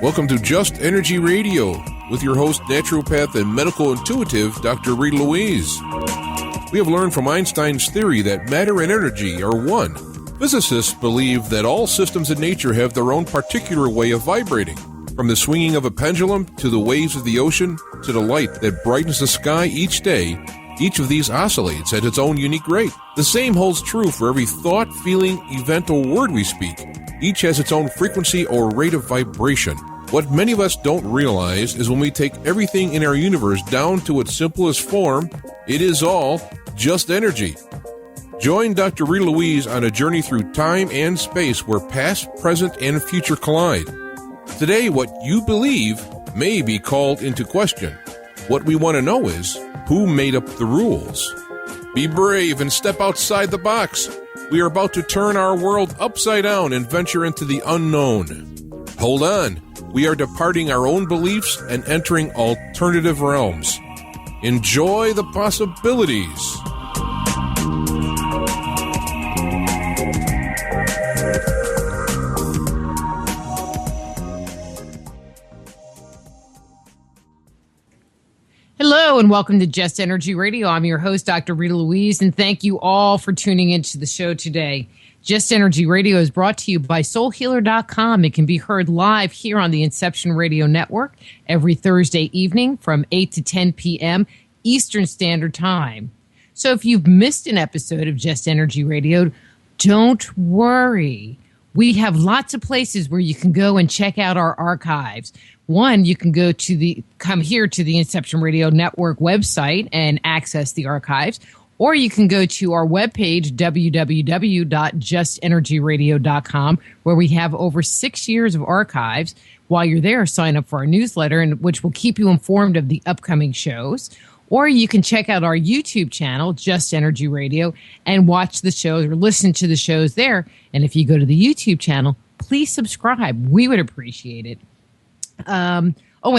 Welcome to Just Energy Radio with your host, naturopath and medical intuitive, Dr. Rita Louise. We have learned from Einstein's theory that matter and energy are one. Physicists believe that all systems in nature have their own particular way of vibrating. From the swinging of a pendulum to the waves of the ocean to the light that brightens the sky each day, each of these oscillates at its own unique rate. The same holds true for every thought, feeling, event, or word we speak. Each has its own frequency or rate of vibration. What many of us don't realize is when we take everything in our universe down to its simplest form, it is all just energy. Join Dr. Rita Louise on a journey through time and space where past, present, and future collide. Today, what you believe may be called into question. What we want to know is, who made up the rules? Be brave and step outside the box. We are about to turn our world upside down and venture into the unknown. Hold on. We are departing our own beliefs and entering alternative realms. Enjoy the possibilities. Hello and welcome to Just Energy Radio. I'm your host, Dr. Rita Louise, and thank you all for tuning into the show today. Just Energy Radio is brought to you by SoulHealer.com. It can be heard live here on the Inception Radio Network every Thursday evening from 8 to 10 p.m. Eastern Standard Time. So if you've missed an episode of Just Energy Radio, don't worry. We have lots of places where you can go and check out our archives. One, you can come here to the Inception Radio Network website and access the archives. Or you can go to our webpage, www.justenergyradio.com, where we have over 6 years of archives. While you're there, sign up for our newsletter, which will keep you informed of the upcoming shows. Or you can check out our YouTube channel, Just Energy Radio, and watch the shows or listen to the shows there. And if you go to the YouTube channel, please subscribe. We would appreciate it. And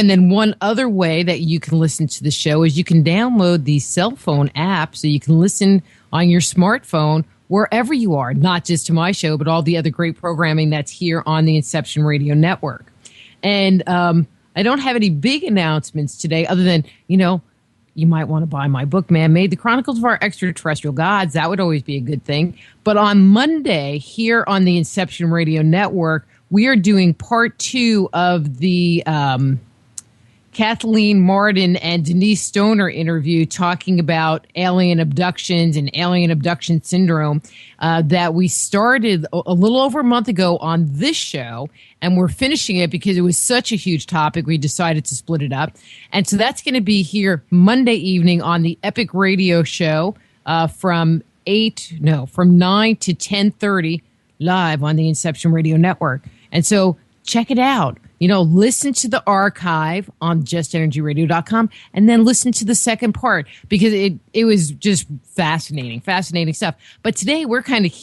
then one other way that you can listen to the show is you can download the cell phone app so you can listen on your smartphone wherever you are, not just to my show, but all the other great programming that's here on the Inception Radio Network. And I don't have any big announcements today other than, you might want to buy my book, Man-Made, The Chronicles of Our Extraterrestrial Gods. That would always be a good thing. But on Monday, here on the Inception Radio Network, we are doing part 2 of the Kathleen Martin and Denise Stoner interview talking about alien abductions and alien abduction syndrome that we started a little over a month ago on this show, and we're finishing it because it was such a huge topic. We decided to split it up. And so that's going to be here Monday evening on the Epic Radio Show from 9 to 10:30 live on the Inception Radio Network. And so check it out. Listen to the archive on justenergyradio.com and then listen to the second part because it was just fascinating stuff. But today we're kind of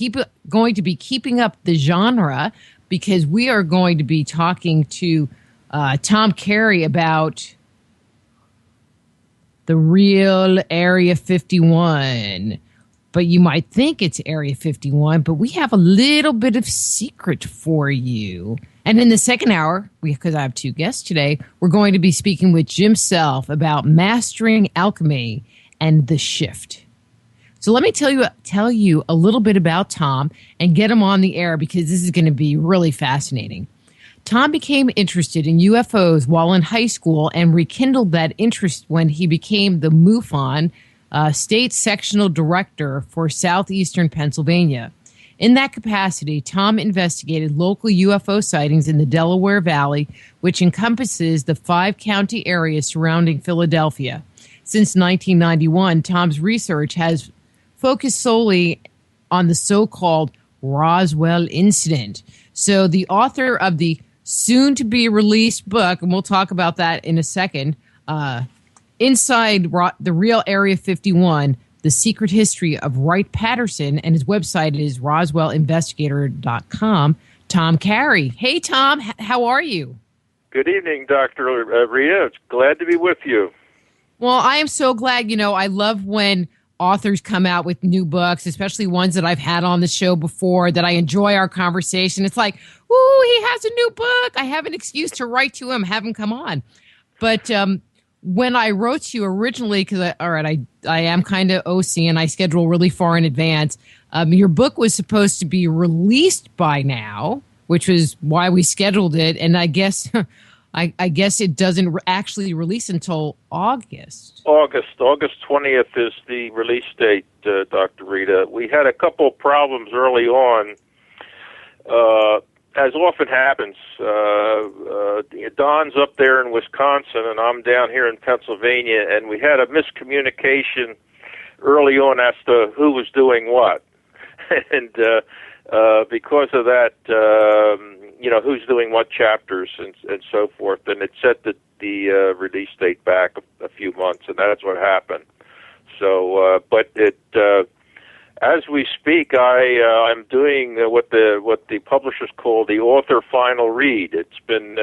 going to be keeping up the genre because we are going to be talking to Tom Carey about the real Area 51. But you might think it's Area 51, but we have a little bit of secret for you. And in the second hour, because I have 2 guests today, we're going to be speaking with Jim Self about mastering alchemy and the shift. So let me tell you a little bit about Tom and get him on the air because this is going to be really fascinating. Tom became interested in UFOs while in high school and rekindled that interest when he became the MUFON State Sectional Director for Southeastern Pennsylvania. In that capacity, Tom investigated local UFO sightings in the Delaware Valley, which encompasses the 5-county area surrounding Philadelphia. Since 1991, Tom's research has focused solely on the so-called Roswell incident. So the author of the soon-to-be-released book, and we'll talk about that in a second, Inside the Real Area 51, The Secret History of Wright-Patterson, and his website is roswellinvestigator.com, Tom Carey. Hey, Tom, how are you? Good evening, Dr. Rita. It's glad to be with you. Well, I am so glad. I love when authors come out with new books, especially ones that I've had on the show before, that I enjoy our conversation. It's like, ooh, he has a new book. I have an excuse to write to him, have him come on. But when I wrote to you originally, because I am kind of OC and I schedule really far in advance, your book was supposed to be released by now, which was why we scheduled it. And I guess I guess it doesn't actually release until August. August 20th is the release date, Dr. Rita. We had a couple of problems early on. As often happens, Don's up there in Wisconsin and I'm down here in Pennsylvania, and we had a miscommunication early on as to who was doing what. And because of that, who's doing what chapters and so forth, and it set the release date back a few months, and that's what happened. So, but it as we speak, I'm doing what the publishers call the author final read. It's been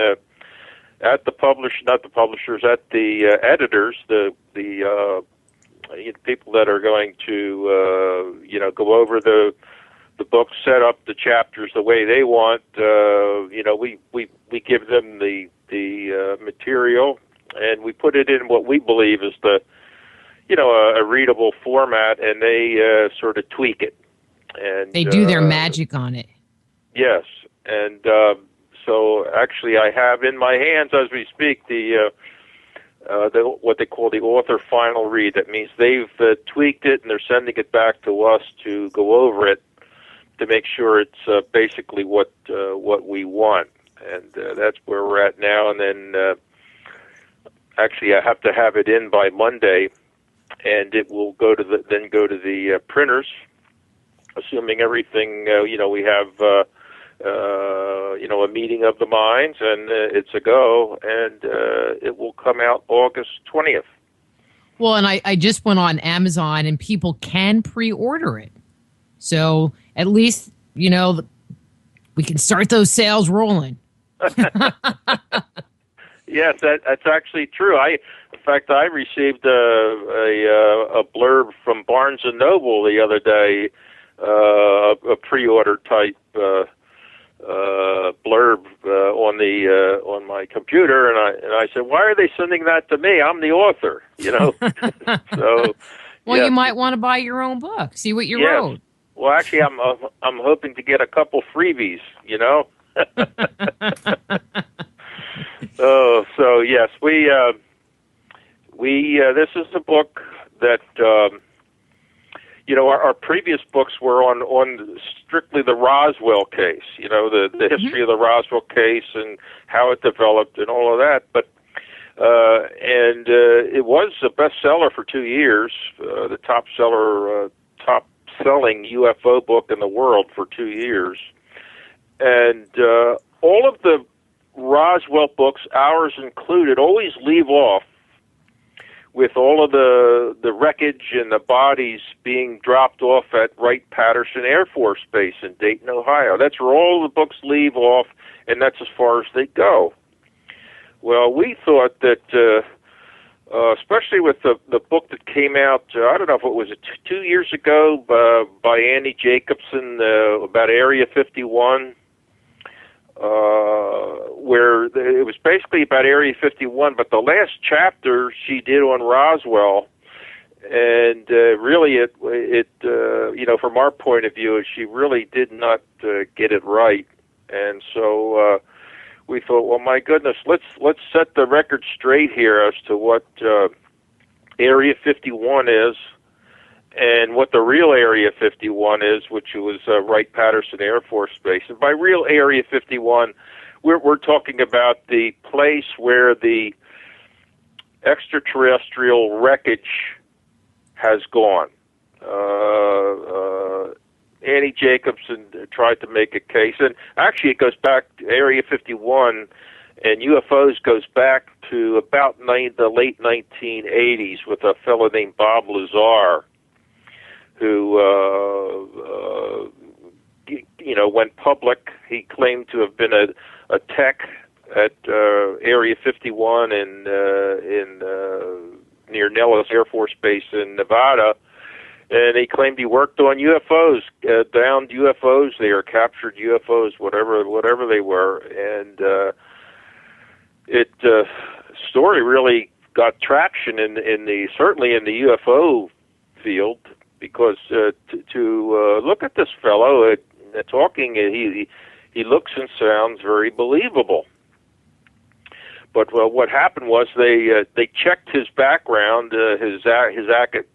at the editors, the people that are going to go over the book, set up the chapters the way they want. We give them the material, and we put it in what we believe is a readable format, and they sort of tweak it. And they do their magic on it. Yes, and so actually, I have in my hands as we speak the what they call the author final read. That means they've tweaked it and they're sending it back to us to go over it to make sure it's basically what we want, and that's where we're at now. And then actually, I have to have it in by Monday, and it will go to the printers, assuming everything. We have a meeting of the minds, and it's a go, and it will come out August 20th. Well, and I just went on Amazon, and people can pre-order it. So at least, we can start those sales rolling. Yes, that's actually true. In fact, I received a blurb from Barnes and Noble the other day, a pre-order type blurb on my computer, and I said, "Why are they sending that to me? I'm the author." So. Well, yes. You might want to buy your own book. See what you wrote. Well, actually, I'm hoping to get a couple freebies. Oh, so yes, we this is a book that our previous books were on strictly the Roswell case. The history of the Roswell case and how it developed and all of that. But and it was a bestseller for 2 years, the top selling UFO book in the world for 2 years. And all of the Roswell books, ours included, always leave off with all of the wreckage and the bodies being dropped off at Wright-Patterson Air Force Base in Dayton, Ohio. That's where all the books leave off, and that's as far as they go. Well, we thought that, especially with the book that came out, I don't know if it was 2 years ago, by Annie Jacobson, about Area 51, where it was basically about Area 51, but the last chapter she did on Roswell, and really it from our point of view, she really did not get it right, and so we thought, well, my goodness, let's set the record straight here as to what Area 51 is, and what the real Area 51 is, which was Wright-Patterson Air Force Base. And by real Area 51, we're talking about the place where the extraterrestrial wreckage has gone. Annie Jacobson tried to make a case, and actually it goes back to Area 51, and UFOs goes back to about the late 1980s with a fellow named Bob Lazar, who went public. He claimed to have been a tech at Area 51 in near Nellis Air Force Base in Nevada, and he claimed he worked on UFOs, downed UFOs there, captured UFOs, whatever they were, and story really got traction certainly in the UFO field, because to look at this fellow talking, he looks and sounds very believable. But what happened was they checked his background, his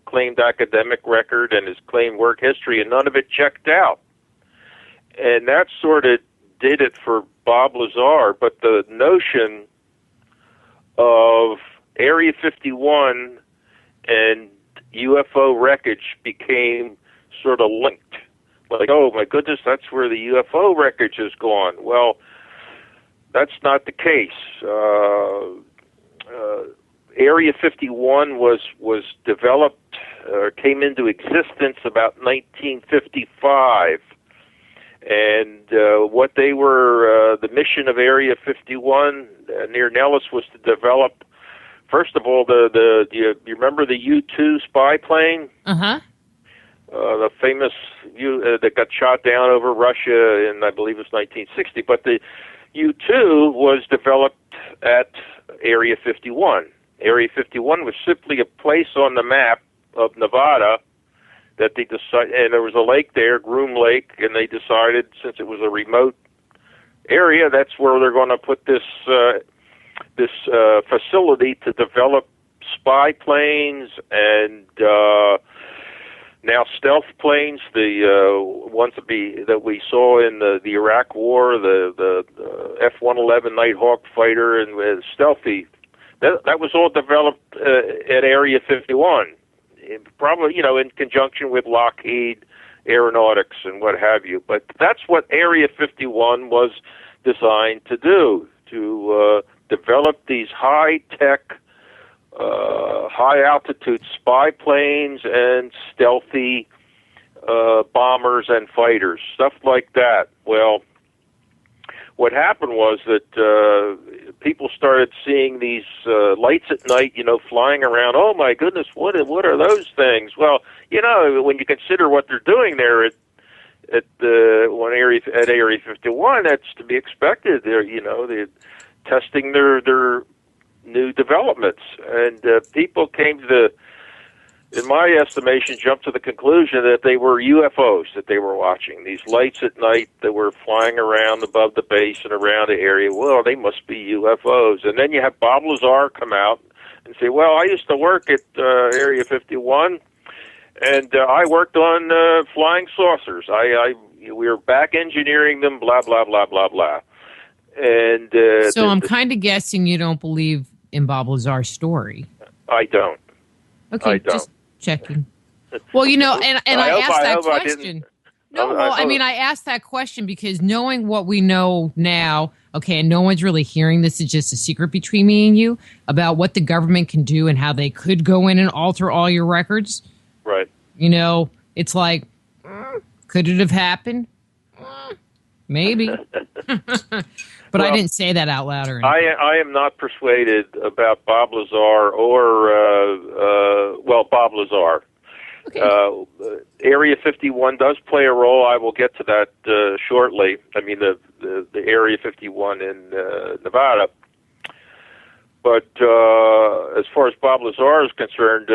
claimed academic record, and his claimed work history, and none of it checked out. And that sort of did it for Bob Lazar. But the notion of Area 51 and UFO wreckage became sort of linked. Like, oh my goodness, that's where the UFO wreckage has gone. Well, that's not the case. Area 51 was developed, came into existence about 1955, and what they were, the mission of Area 51 near Nellis was to develop. First of all, you remember the U-2 spy plane? Uh-huh. The famous that got shot down over Russia in, I believe it was 1960. But the U-2 was developed at Area 51. Area 51 was simply a place on the map of Nevada that they decided, and there was a lake there, Groom Lake, and they decided, since it was a remote area, that's where they're going to put this facility to develop spy planes and now stealth planes, the ones that we saw in the Iraq War, the F-111 Nighthawk fighter, and stealthy. That was all developed at Area 51, probably in conjunction with Lockheed Aeronautics and what have you. But that's what Area 51 was designed to do, to develop these high-tech, high-altitude spy planes and stealthy bombers and fighters, stuff like that. Well, what happened was that people started seeing these lights at night, flying around. Oh my goodness, what are those things? Well, when you consider what they're doing there at Area 51, that's to be expected. They're testing their new developments, and people came to in my estimation, jumped to the conclusion that they were UFOs that they were watching. These lights at night that were flying around above the base and around the area. Well, they must be UFOs. And then you have Bob Lazar come out and say, well, I used to work at Area 51, and I worked on flying saucers. We were back engineering them, blah, blah, blah, blah, blah. And so I'm kind of guessing you don't believe in Bob Lazar's story. I don't. Okay, I don't. Just checking. Well, and I asked that question. I asked that question because knowing what we know now, okay, and no one's really hearing this, is just a secret between me and you about what the government can do and how they could go in and alter all your records. Right. It's like, could it have happened? Maybe. But I didn't say that out loud or anything. I am not persuaded about Bob Lazar or, Bob Lazar. Okay. Area 51 does play a role. I will get to that shortly. I mean, the Area 51 in Nevada. But as far as Bob Lazar is concerned,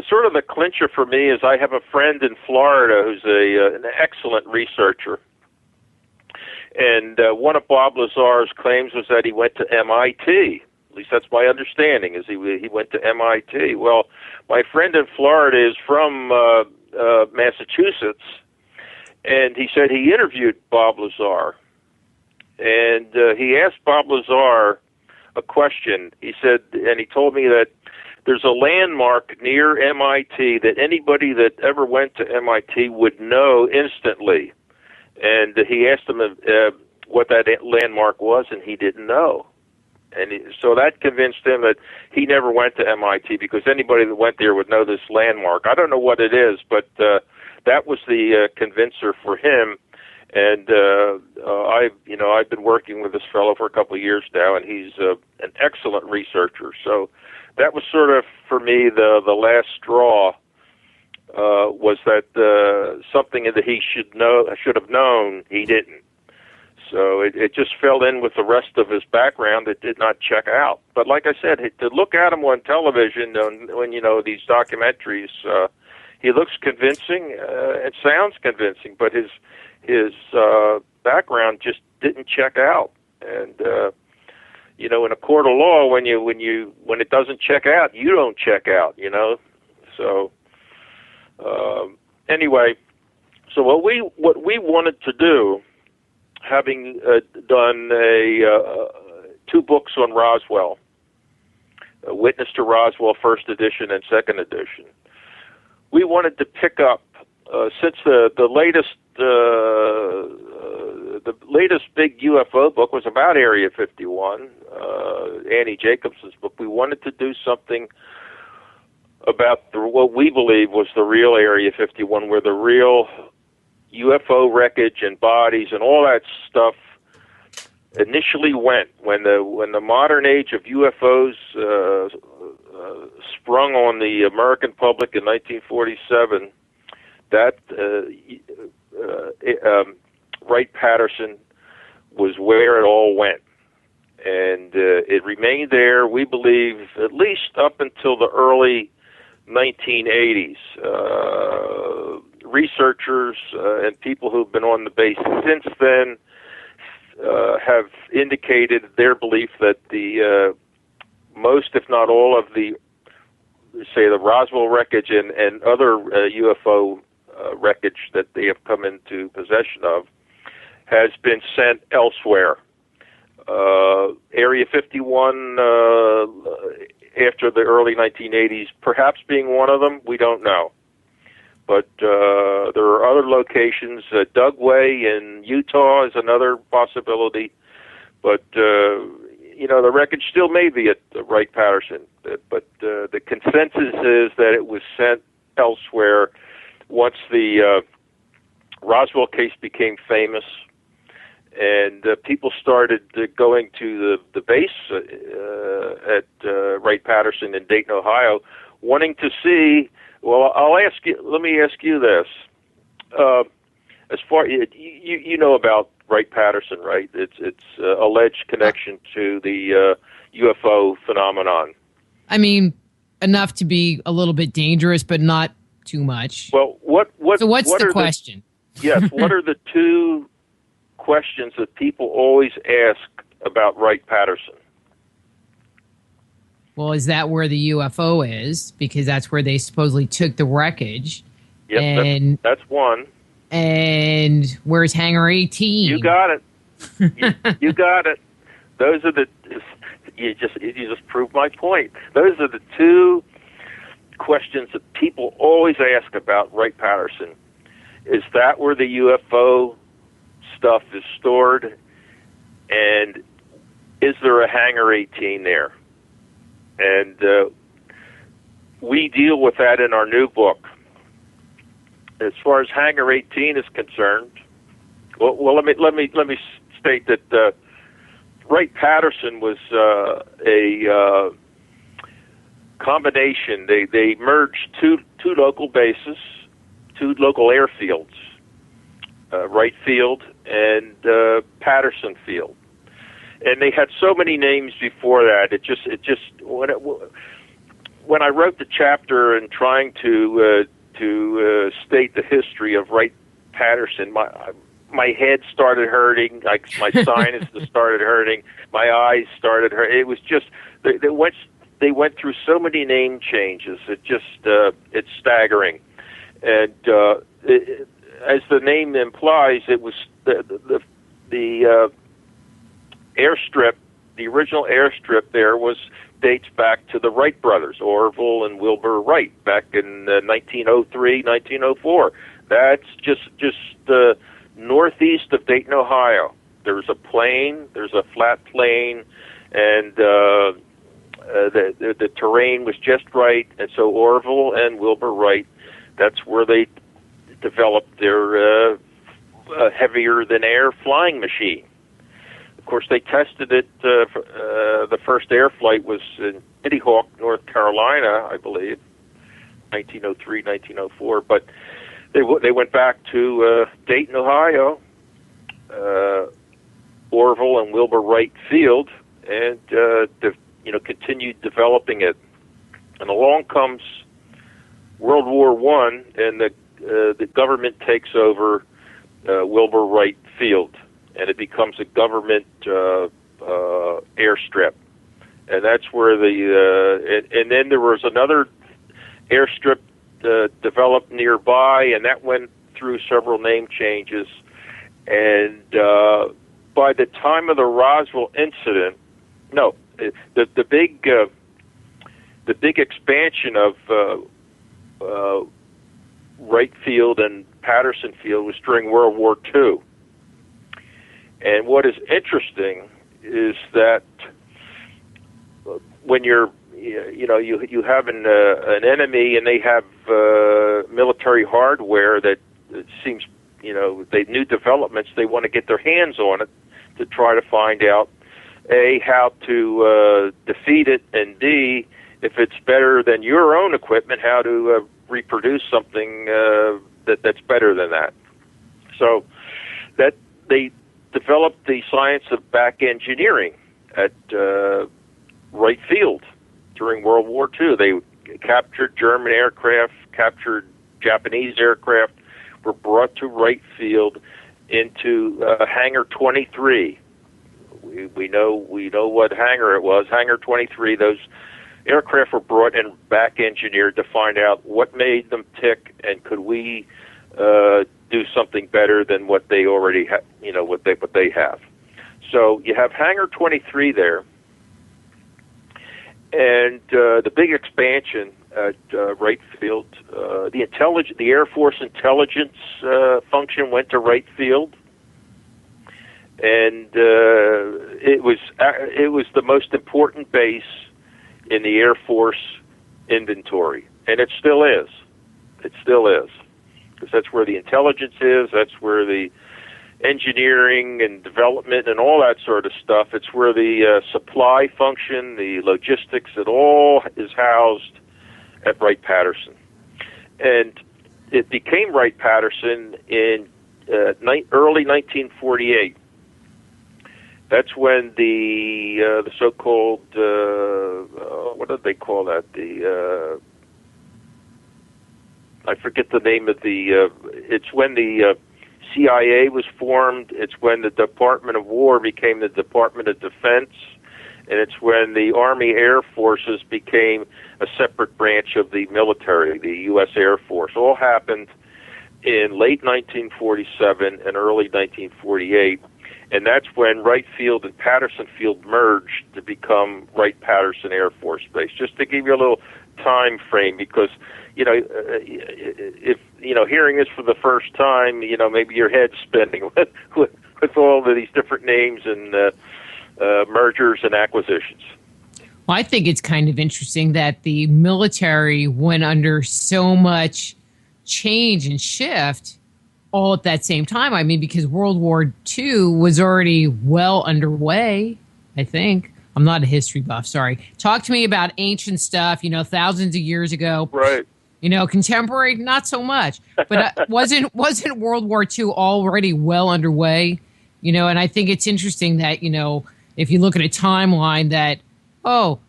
sort of the clincher for me is I have a friend in Florida who's an excellent researcher. And one of Bob Lazar's claims was that he went to MIT. At least that's my understanding, is he went to MIT. Well, my friend in Florida is from Massachusetts, and he said he interviewed Bob Lazar. And he asked Bob Lazar a question. He said, and he told me that there's a landmark near MIT that anybody that ever went to MIT would know instantly. And he asked him what that landmark was, and he didn't know. And so that convinced him that he never went to MIT, because anybody that went there would know this landmark. I don't know what it is, but that was the convincer for him. And I've been working with this fellow for a couple of years now, and he's an excellent researcher. So that was sort of, for me, the last straw. Was that something that he should have known, he didn't. So it just fell in with the rest of his background that did not check out. But like I said, to look at him on television, when these documentaries, he looks convincing and sounds convincing, but his background just didn't check out. And in a court of law, when it doesn't check out, you don't check out. So. Anyway, so what we wanted to do, having done two books on Roswell, Witness to Roswell, first edition and second edition, we wanted to pick up since the latest big UFO book was about Area 51, Annie Jacobson's book. We wanted to do something about what we believe was the real Area 51, where the real UFO wreckage and bodies and all that stuff initially went. When the modern age of UFOs sprung on the American public in 1947, that Wright-Patterson was where it all went. And it remained there, we believe, at least up until the early 1980s. Researchers and people who've been on the base since then have indicated their belief that the most, if not all, of the Roswell wreckage and other UFO wreckage that they have come into possession of has been sent elsewhere. Area 51, after the early 1980s, perhaps being one of them, we don't know. But there are other locations. Dugway in Utah is another possibility. But, the wreckage still may be at Wright-Patterson. But the consensus is that it was sent elsewhere once the Roswell case became famous. And people started going to the base at Wright-Patterson in Dayton, Ohio, wanting to see. Well, let me ask you this: as far you know about Wright-Patterson, right? It's alleged connection to the UFO phenomenon. I mean, enough to be a little bit dangerous, but not too much. Well, So what's the question? Yes, what are the two questions that people always ask about Wright-Patterson? Well, is that where the UFO is? Because that's where they supposedly took the wreckage. Yep, and that's one. And where's Hangar 18? You got it. You got it. Those are you just proved my point. Those are the two questions that people always ask about Wright-Patterson. Is that where the UFO stuff is stored, and is there a Hangar 18 there? And we deal with that in our new book. As far as Hangar 18 is concerned, well, let me state that Wright-Patterson was a combination. They merged two local bases, two local airfields, Wright Field and Patterson Field. And they had so many names before that. It just when I wrote the chapter and trying to state the history of Wright-Patterson, my head started hurting. My sinuses started hurting. My eyes started hurting. It was just they went through so many name changes. It's staggering. And as the name implies, it was the airstrip. The original airstrip there dates back to the Wright brothers, Orville and Wilbur Wright, back in 1903, 1904. That's just northeast of Dayton, Ohio. There's a plain, there's a flat plain, and the terrain was just right. And so Orville and Wilbur Wright, that's where they developed their heavier than air flying machine. Of course, they tested it. The first air flight was in Kitty Hawk, North Carolina, I believe, 1903, 1904. But they went back to Dayton, Ohio, Orville and Wilbur Wright Field, and continued developing it. And along comes World War I, and the government takes over Wilbur Wright Field, and it becomes a government airstrip. And that's where and then there was another airstrip developed nearby, and that went through several name changes. And by the time of the Roswell incident, the big expansion of Wright Field and Patterson Field was during World War II. And what is interesting is that when you have an enemy and they have military hardware that seems, they new developments, they want to get their hands on it to try to find out A, how to defeat it, and D, if it's better than your own equipment, how to reproduce something that's better than that. So that they developed the science of back engineering at Wright Field during World War II. They captured German aircraft, captured Japanese aircraft, were brought to Wright Field into Hangar 23. We know what hangar it was, Hangar 23. Those aircraft were brought and back engineered to find out what made them tick, and could we do something better than what they already have, what they have. So you have Hangar 23 there, and the big expansion at Wright Field, the Air Force intelligence function went to Wright Field, and it was the most important base in the Air Force inventory, and it still is. It still is, because that's where the intelligence is. That's where the engineering and development and all that sort of stuff. It's where the supply function, the logistics, it all is housed at Wright-Patterson. And it became Wright-Patterson in early 1948. That's when the so-called what did they call that? I forget the name of the. It's when the CIA was formed. It's when the Department of War became the Department of Defense, and it's when the Army Air Forces became a separate branch of the military, the U.S. Air Force. All happened in late 1947 and early 1948. And that's when Wright Field and Patterson Field merged to become Wright-Patterson Air Force Base. Just to give you a little time frame, because if hearing this for the first time, maybe your head's spinning with all of these different names and mergers and acquisitions. Well, I think it's kind of interesting that the military went under so much change and shift all at that same time. I mean, because World War II was already well underway, I think. I'm not a history buff, sorry. Talk to me about ancient stuff, thousands of years ago. Right. Contemporary, not so much. But wasn't World War II already well underway? And I think it's interesting that, if you look at a timeline that,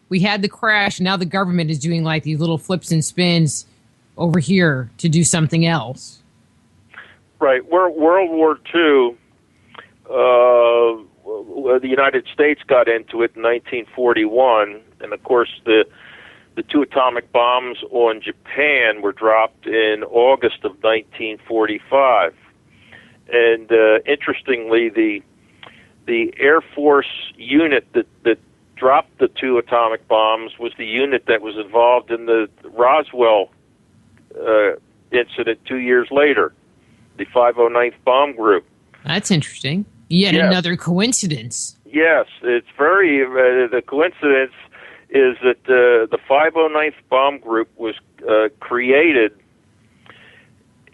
we had the crash, and now the government is doing like these little flips and spins over here to do something else. Right. World War II, the United States got into it in 1941, and of course the two atomic bombs on Japan were dropped in August of 1945. And interestingly, the Air Force unit that dropped the two atomic bombs was the unit that was involved in the Roswell incident 2 years later. The 509th Bomb Group. That's interesting. Yet another coincidence. Yes, it's very. The coincidence is that the 509th Bomb Group was created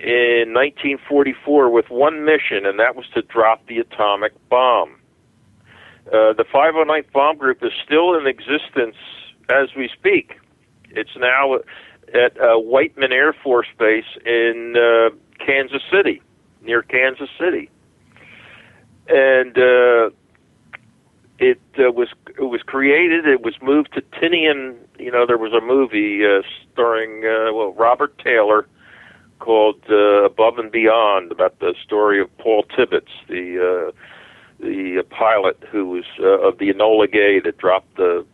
in 1944 with one mission, and that was to drop the atomic bomb. The 509th Bomb Group is still in existence as we speak. It's now at Whiteman Air Force Base in Kansas City, near Kansas City. And it was created. It was moved to Tinian. There was a movie starring Robert Taylor called Above and Beyond, about the story of Paul Tibbets, the pilot who was of the Enola Gay that dropped the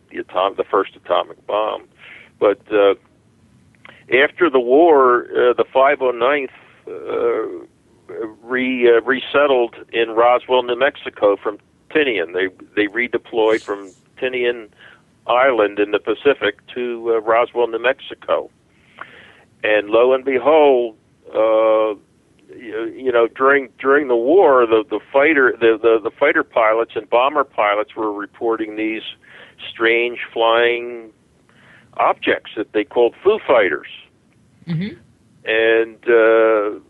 first atomic bomb. But after the war, the 509th resettled in Roswell, New Mexico from Tinian. They redeployed from Tinian Island in the Pacific to Roswell, New Mexico. And lo and behold, during the war, the fighter pilots and bomber pilots were reporting these strange flying objects that they called Foo Fighters. Mm-hmm. And the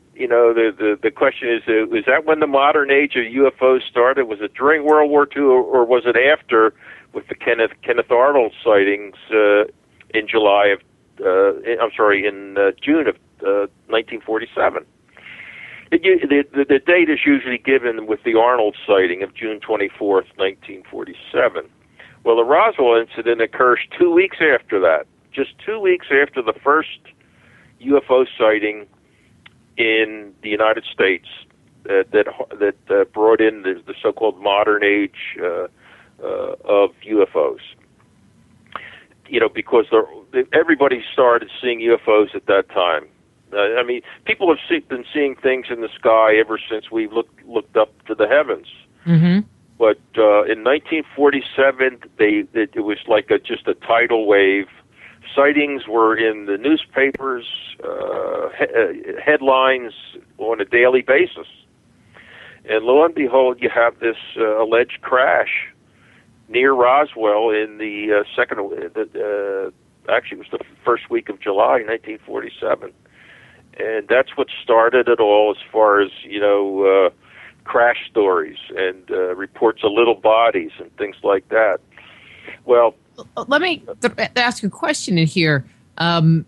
question is that when the modern age of UFOs started? Was it during World War II, or was it after, with the Kenneth Arnold sightings in June of 1947? The date is usually given with the Arnold sighting of June 24th, 1947. Well, the Roswell incident occurs 2 weeks after that, just 2 weeks after the first UFO sighting in the United States that brought in the so-called modern age of UFOs. Because everybody started seeing UFOs at that time. People have been seeing things in the sky ever since we looked up to the heavens. Mm-hmm. But in 1947, it was like just a tidal wave. Sightings were in the newspapers, headlines on a daily basis. And lo and behold, you have this alleged crash near Roswell in the actually it was the first week of July, 1947. And that's what started it all, as far as, crash stories and reports of little bodies and things like that. Well, let me ask a question in here. And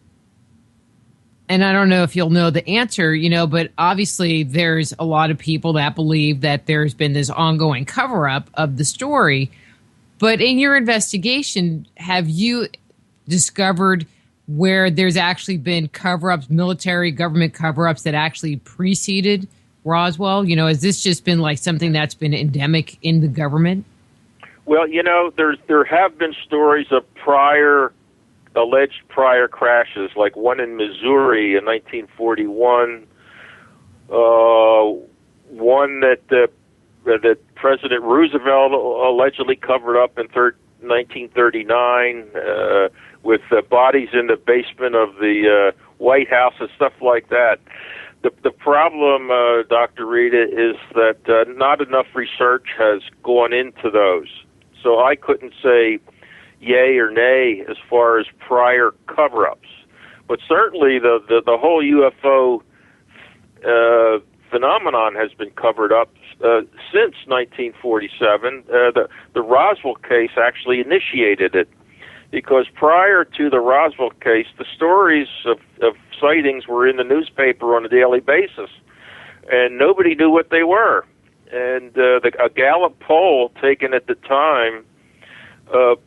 I don't know if you'll know the answer, but obviously there's a lot of people that believe that there's been this ongoing cover-up of the story. But in your investigation, have you discovered where there's actually been cover-ups, military government cover-ups that actually preceded Roswell? Has this just been like something that's been endemic in the government? Well, there have been stories of alleged prior crashes, like one in Missouri in 1941, one that President Roosevelt allegedly covered up in 1939, with bodies in the basement of the White House and stuff like that. The problem, Dr. Rita, is that not enough research has gone into those. So I couldn't say yay or nay as far as prior cover-ups. But certainly the whole UFO phenomenon has been covered up since 1947. The Roswell case actually initiated it, because prior to the Roswell case, the stories of sightings were in the newspaper on a daily basis, and nobody knew what they were. And a Gallup poll taken at the time, the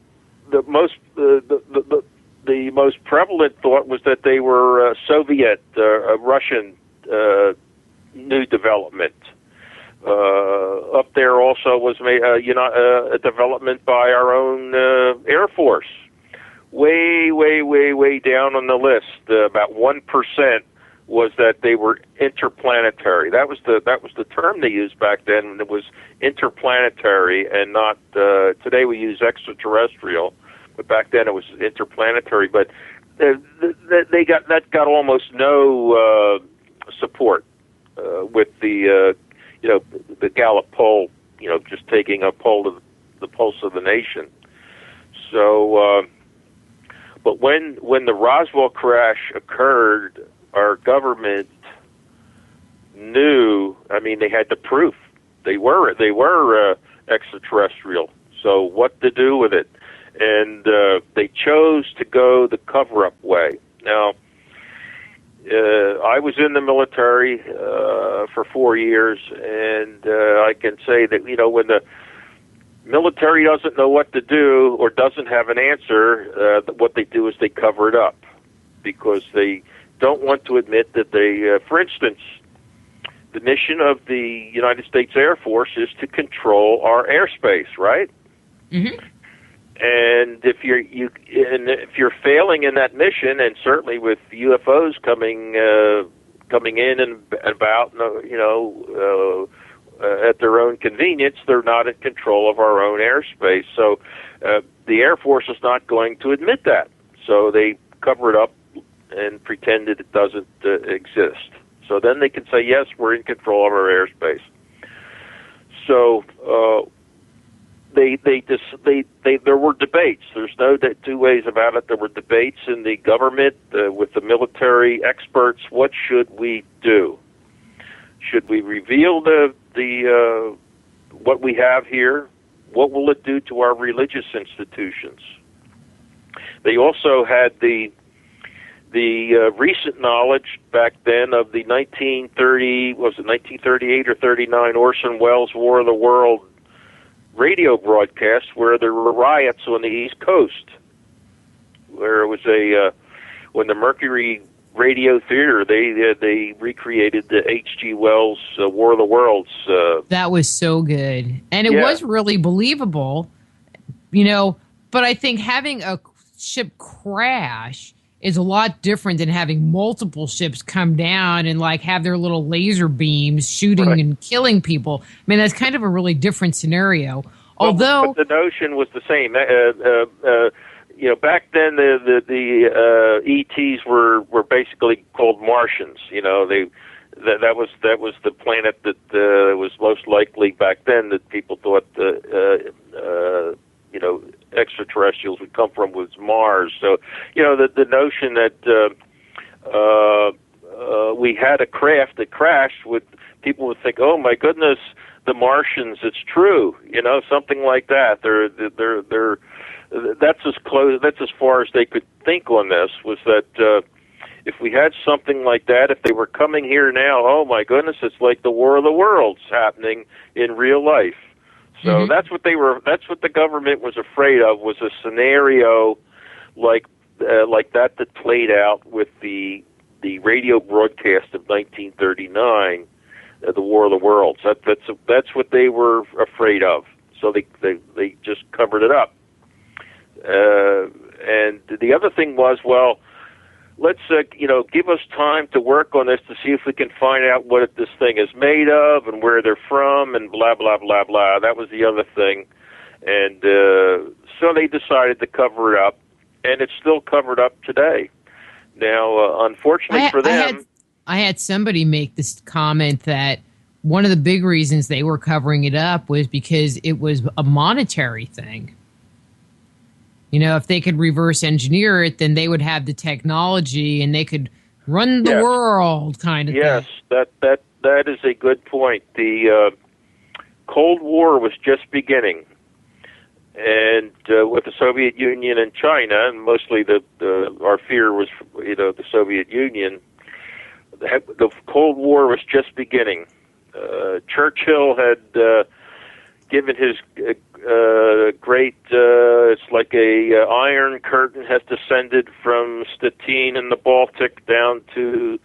most prevalent thought was that they were Soviet, Russian new development. Up there also was a development by our own Air Force. Way down on the list, about 1% was that they were interplanetary. That was the term they used back then. It was interplanetary, and not today we use extraterrestrial, but back then it was interplanetary. But they got almost no support with the Gallup poll. Just taking a poll of the pulse of the nation. So. But when the Roswell crash occurred, our government knew. I mean, they had the proof. They were extraterrestrial. So what to do with it? And they chose to go the cover-up way. Now, I was in the military for 4 years, and I can say that, when the military doesn't know what to do or doesn't have an answer, what they do is they cover it up because they don't want to admit that they, for instance, the mission of the United States Air Force is to control our airspace, right? Mm-hmm. And if you're failing in that mission, and certainly with UFOs coming in and about, at their own convenience, they're not in control of our own airspace. So the Air Force is not going to admit that. So they cover it up and pretend that it doesn't exist. So then they can say, yes, we're in control of our airspace. So there were debates. There's no two ways about it. There were debates in the government with the military experts. What should we do? Should we reveal the what we have here? What will it do to our religious institutions? They also had the recent knowledge back then of the 1938 or 39 Orson Welles War of the World radio broadcast where there were riots on the East Coast, where it was when the Mercury Radio Theater, they recreated the H.G. Wells War of the Worlds. That was so good. And it was really believable, but I think having a ship crash is a lot different than having multiple ships come down and have their little laser beams shooting and killing people. I mean, that's kind of a really different scenario. But the notion was the same. Back then the ETs were basically called Martians. That was the planet that was most likely back then that people thought extraterrestrials would come from was Mars. So the notion that we had a craft that crashed, people would think, oh my goodness, the Martians, it's true, something like that. That's as far as they could think on this, was that if we had something like that, if they were coming here now, oh my goodness, it's like the War of the Worlds happening in real life. So that's what the government was afraid of, was a scenario like that played out with the radio broadcast of 1939, the War of the Worlds. That's what they were afraid of. So they just covered it up. And the other thing was, well, let's give us time to work on this to see if we can find out what this thing is made of and where they're from and blah blah blah blah. That was the other thing, and so they decided to cover it up, and it's still covered up today. Now, unfortunately for them, I had somebody make this comment that one of the big reasons they were covering it up was because it was a monetary thing. If they could reverse engineer it, then they would have the technology and they could run the world, kind of thing. Yes, that is a good point. The Cold War was just beginning, and with the Soviet Union and China, and mostly our fear was the Soviet Union. The Cold War was just beginning. Churchill had given his great, it's like a iron curtain has descended from Stettin in the Baltic down to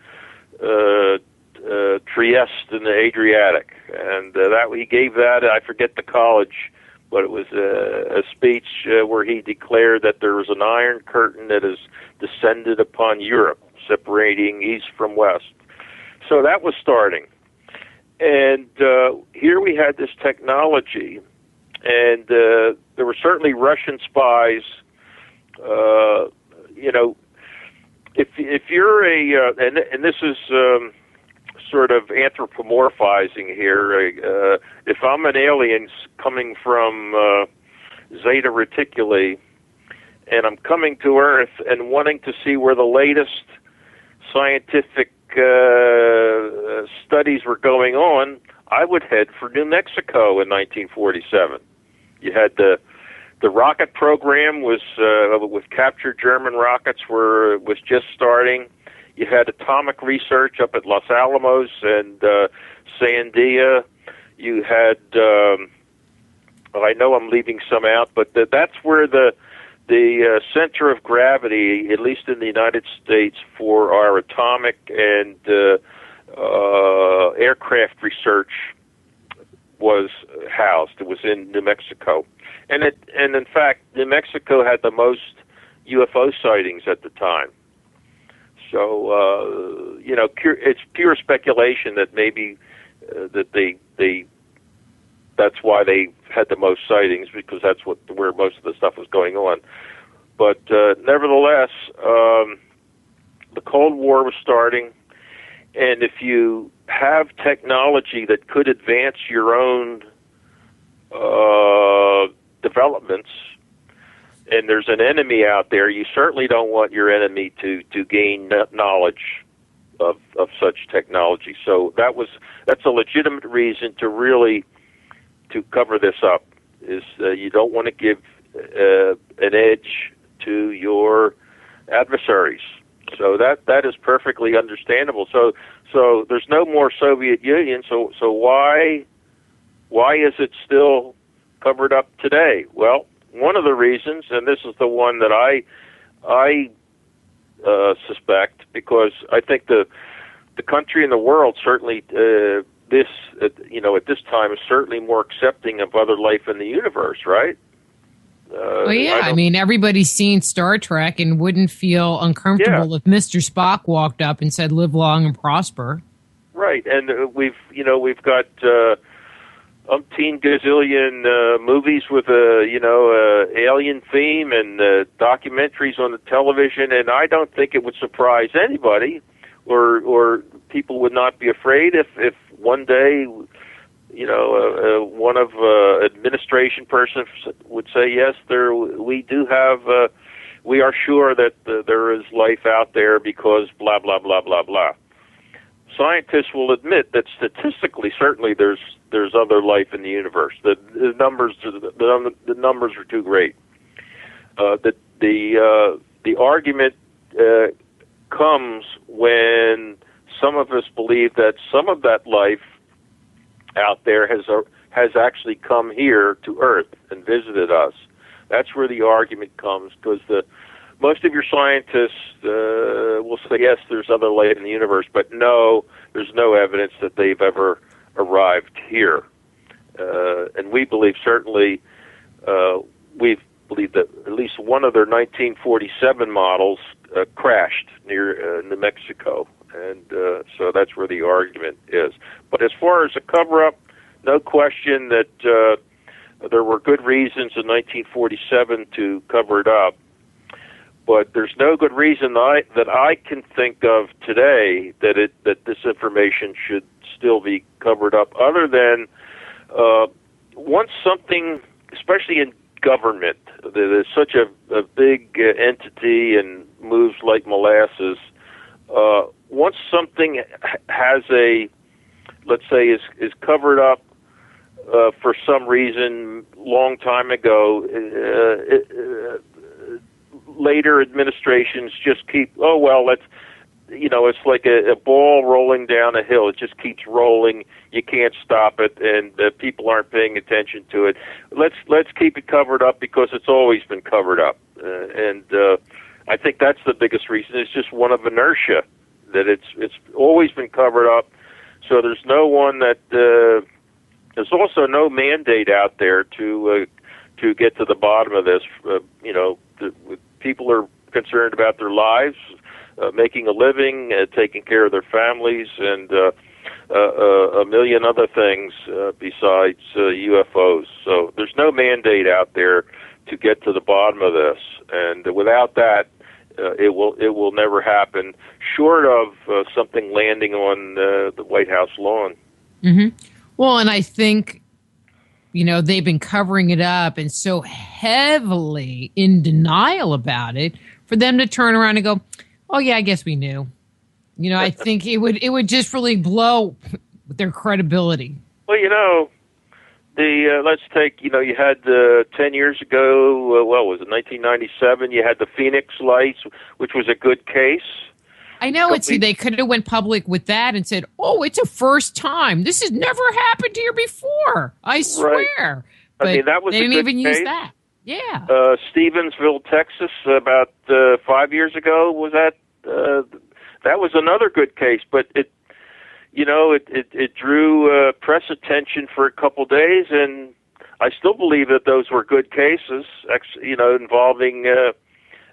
Trieste in the Adriatic, and he gave that. I forget the college, but it was a speech where he declared that there was an iron curtain that has descended upon Europe, separating East from West. So that was starting. And here we had this technology, and there were certainly Russian spies. If you're and this is sort of anthropomorphizing here. If I'm an alien coming from Zeta Reticuli, and I'm coming to Earth and wanting to see where the latest scientific studies were going on, I would head for New Mexico in 1947. You had the rocket program was with captured German rockets was just starting. You had atomic research up at Los Alamos and Sandia. You had I know I'm leaving some out, but that's where the center of gravity, at least in the United States, for our atomic and aircraft research was housed. It was in New Mexico, and in fact, New Mexico had the most UFO sightings at the time. So it's pure speculation that maybe that's why they had the most sightings, because that's where most of the stuff was going on. But nevertheless, the Cold War was starting, and if you have technology that could advance your own developments, and there's an enemy out there, you certainly don't want your enemy to gain knowledge of such technology. So that's a legitimate reason to really to cover this up. Is you don't want to give an edge to your adversaries. So that is perfectly understandable. So there's no more Soviet Union. So why is it still covered up today? Well, one of the reasons, and this is the one that I suspect, because I think the country and the world certainly at this time is certainly more accepting of other life in the universe, right? Well, yeah, I mean, everybody's seen Star Trek and wouldn't feel uncomfortable if Mr. Spock walked up and said, "Live long and prosper." Right, and we've got umpteen gazillion movies with alien theme and documentaries on the television, and I don't think it would surprise anybody, or people would not be afraid if one day, one of administration person would say, yes, we are sure that there is life out there because blah blah blah blah blah. Scientists will admit that statistically, certainly there's other life in the universe. The numbers are too great. The argument comes when some of us believe that some of that life out there has actually come here to Earth and visited us. That's where the argument comes, because most of your scientists will say, yes, there's other life in the universe, but no, there's no evidence that they've ever arrived here. And we believe, certainly, we believe that at least one of their 1947 models crashed near New Mexico. And so that's where the argument is. But as far as a cover-up, no question that there were good reasons in 1947 to cover it up. But there's no good reason that I can think of today that this information should still be covered up, other than once something, especially in government, that is such a big entity and moves like molasses, once something has let's say is covered up for some reason long time ago, later administrations just keep, it's like a ball rolling down a hill. It just keeps rolling. You can't stop it, and people aren't paying attention to it. Let's keep it covered up because it's always been covered up, and I think that's the biggest reason. It's just one of inertia, that it's always been covered up. So there's no one that there's also no mandate out there to get to the bottom of this. People are concerned about their lives, making a living, taking care of their families, and a million other things besides UFOs. So there's no mandate out there to get to the bottom of this, and without that, it will never happen, short of something landing on the White House lawn. Mm-hmm. Well, and I think, they've been covering it up and so heavily in denial about it for them to turn around and go, oh, yeah, I guess we knew. I think it would just really blow their credibility. Well, let's take, you had 10 years ago, was it 1997? You had the Phoenix Lights, which was a good case. I know they could have went public with that and said, "Oh, it's a first time. This has never happened here before. I swear." Right. But that was they didn't even case. use that. Yeah. Stevensville, Texas, about 5 years ago was that. That was another good case, but it drew press attention for a couple days, and I still believe that those were good cases, involving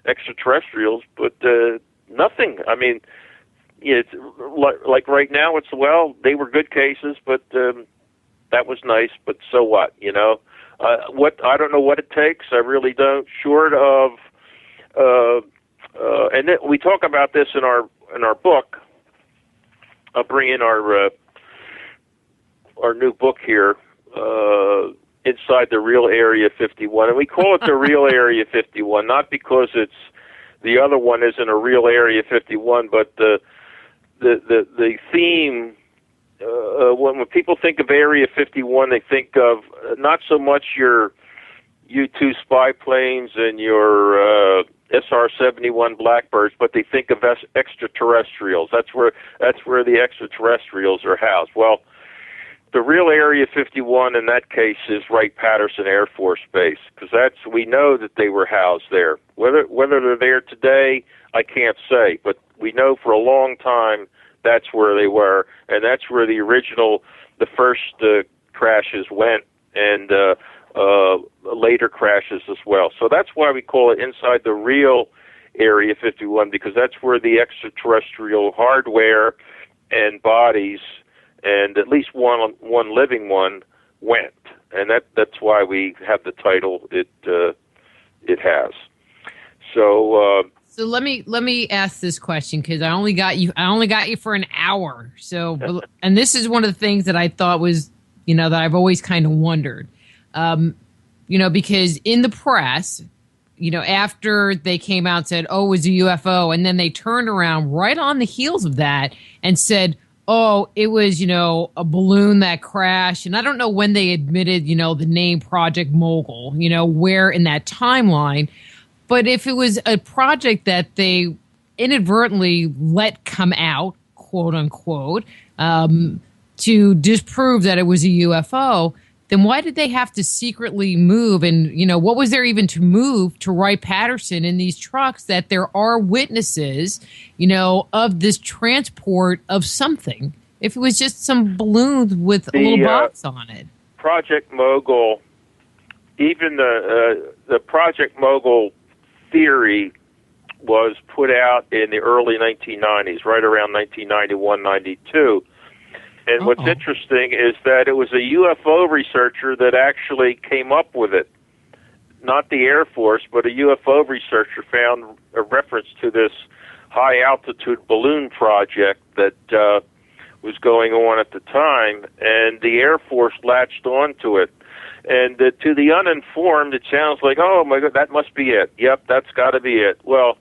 extraterrestrials, but nothing. I mean, it's like right now, they were good cases, but that was nice, but so what, I don't know what it takes. I really don't. Short of, and then we talk about this in our book. I'll bring in our new book here, Inside the Real Area 51, and we call it the Real Area 51, not because the other one isn't a real Area 51, but the theme. When people think of Area 51, they think of not so much your U-2 spy planes and your SR-71 Blackbirds, but they think of extraterrestrials. That's where the extraterrestrials are housed. Well, the real Area 51 in that case is Wright-Patterson Air Force Base, because we know that they were housed there. Whether they're there today, I can't say, but we know for a long time that's where they were, and that's where the first crashes went, and later crashes as well. So that's why we call it Inside the Real Area 51, because that's where the extraterrestrial hardware and bodies, and at least one living one, went, and that's why we have the title it has. So let me ask this question, because I only got you for an hour. So, and this is one of the things that I thought was, that I've always kind of wondered, because in the press, after they came out and said, "Oh, it was a UFO," and then they turned around right on the heels of that and said, "Oh, it was, a balloon that crashed." And I don't know when they admitted, the name Project Mogul, where in that timeline. But if it was a project that they inadvertently let come out, quote unquote, to disprove that it was a UFO, then why did they have to secretly move? And, what was there even to move to Wright-Patterson in these trucks that there are witnesses, of this transport of something? If it was just some balloons with a little box on it. Project Mogul, even the Project Mogul theory was put out in the early 1990s, right around 1991, 92. And what's interesting is that it was a UFO researcher that actually came up with it. Not the Air Force, but a UFO researcher found a reference to this high-altitude balloon project that was going on at the time, and the Air Force latched onto it. And to the uninformed, it sounds like, oh, my God, that must be it. Yep, that's got to be it. Well,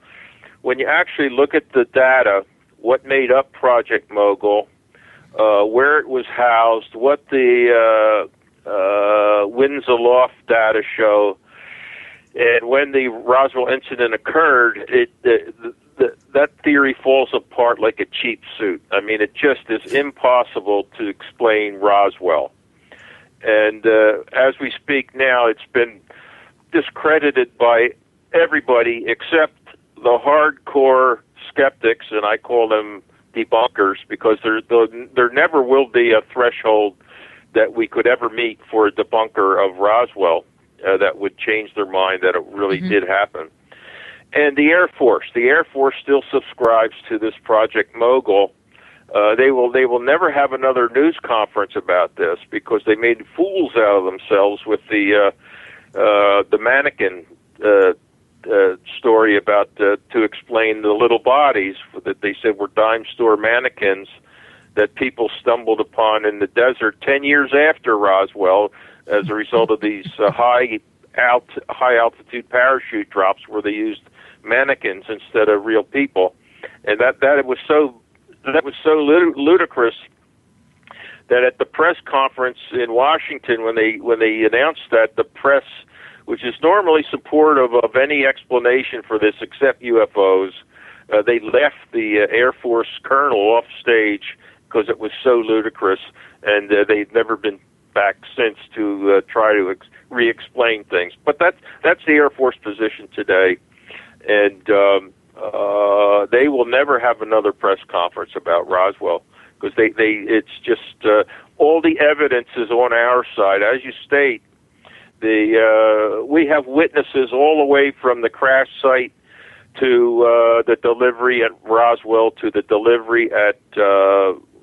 when you actually look at the data, what made up Project Mogul, where it was housed, what the winds aloft data show, and when the Roswell incident occurred, that theory falls apart like a cheap suit. I mean, it just is impossible to explain Roswell. And as we speak now, it's been discredited by everybody except the hardcore skeptics, and I call them debunkers, because there never will be a threshold that we could ever meet for a debunker of Roswell that would change their mind that it really did happen. And the Air Force still subscribes to this Project Mogul. They will never have another news conference about this, because they made fools out of themselves with the mannequin story about to explain the little bodies that they said were dime store mannequins that people stumbled upon in the desert 10 years after Roswell as a result of these high altitude parachute drops where they used mannequins instead of real people, and that it was so that was so ludicrous that at the press conference in Washington, when they announced that, the press, which is normally supportive of any explanation for this except UFOs, they left the Air Force colonel off stage because it was so ludicrous, and they've never been back since to try to re-explain things. But that's the Air Force position today, and they will never have another press conference about Roswell because it's just all the evidence is on our side, as you state. We have witnesses all the way from the crash site to the delivery at Roswell to the delivery at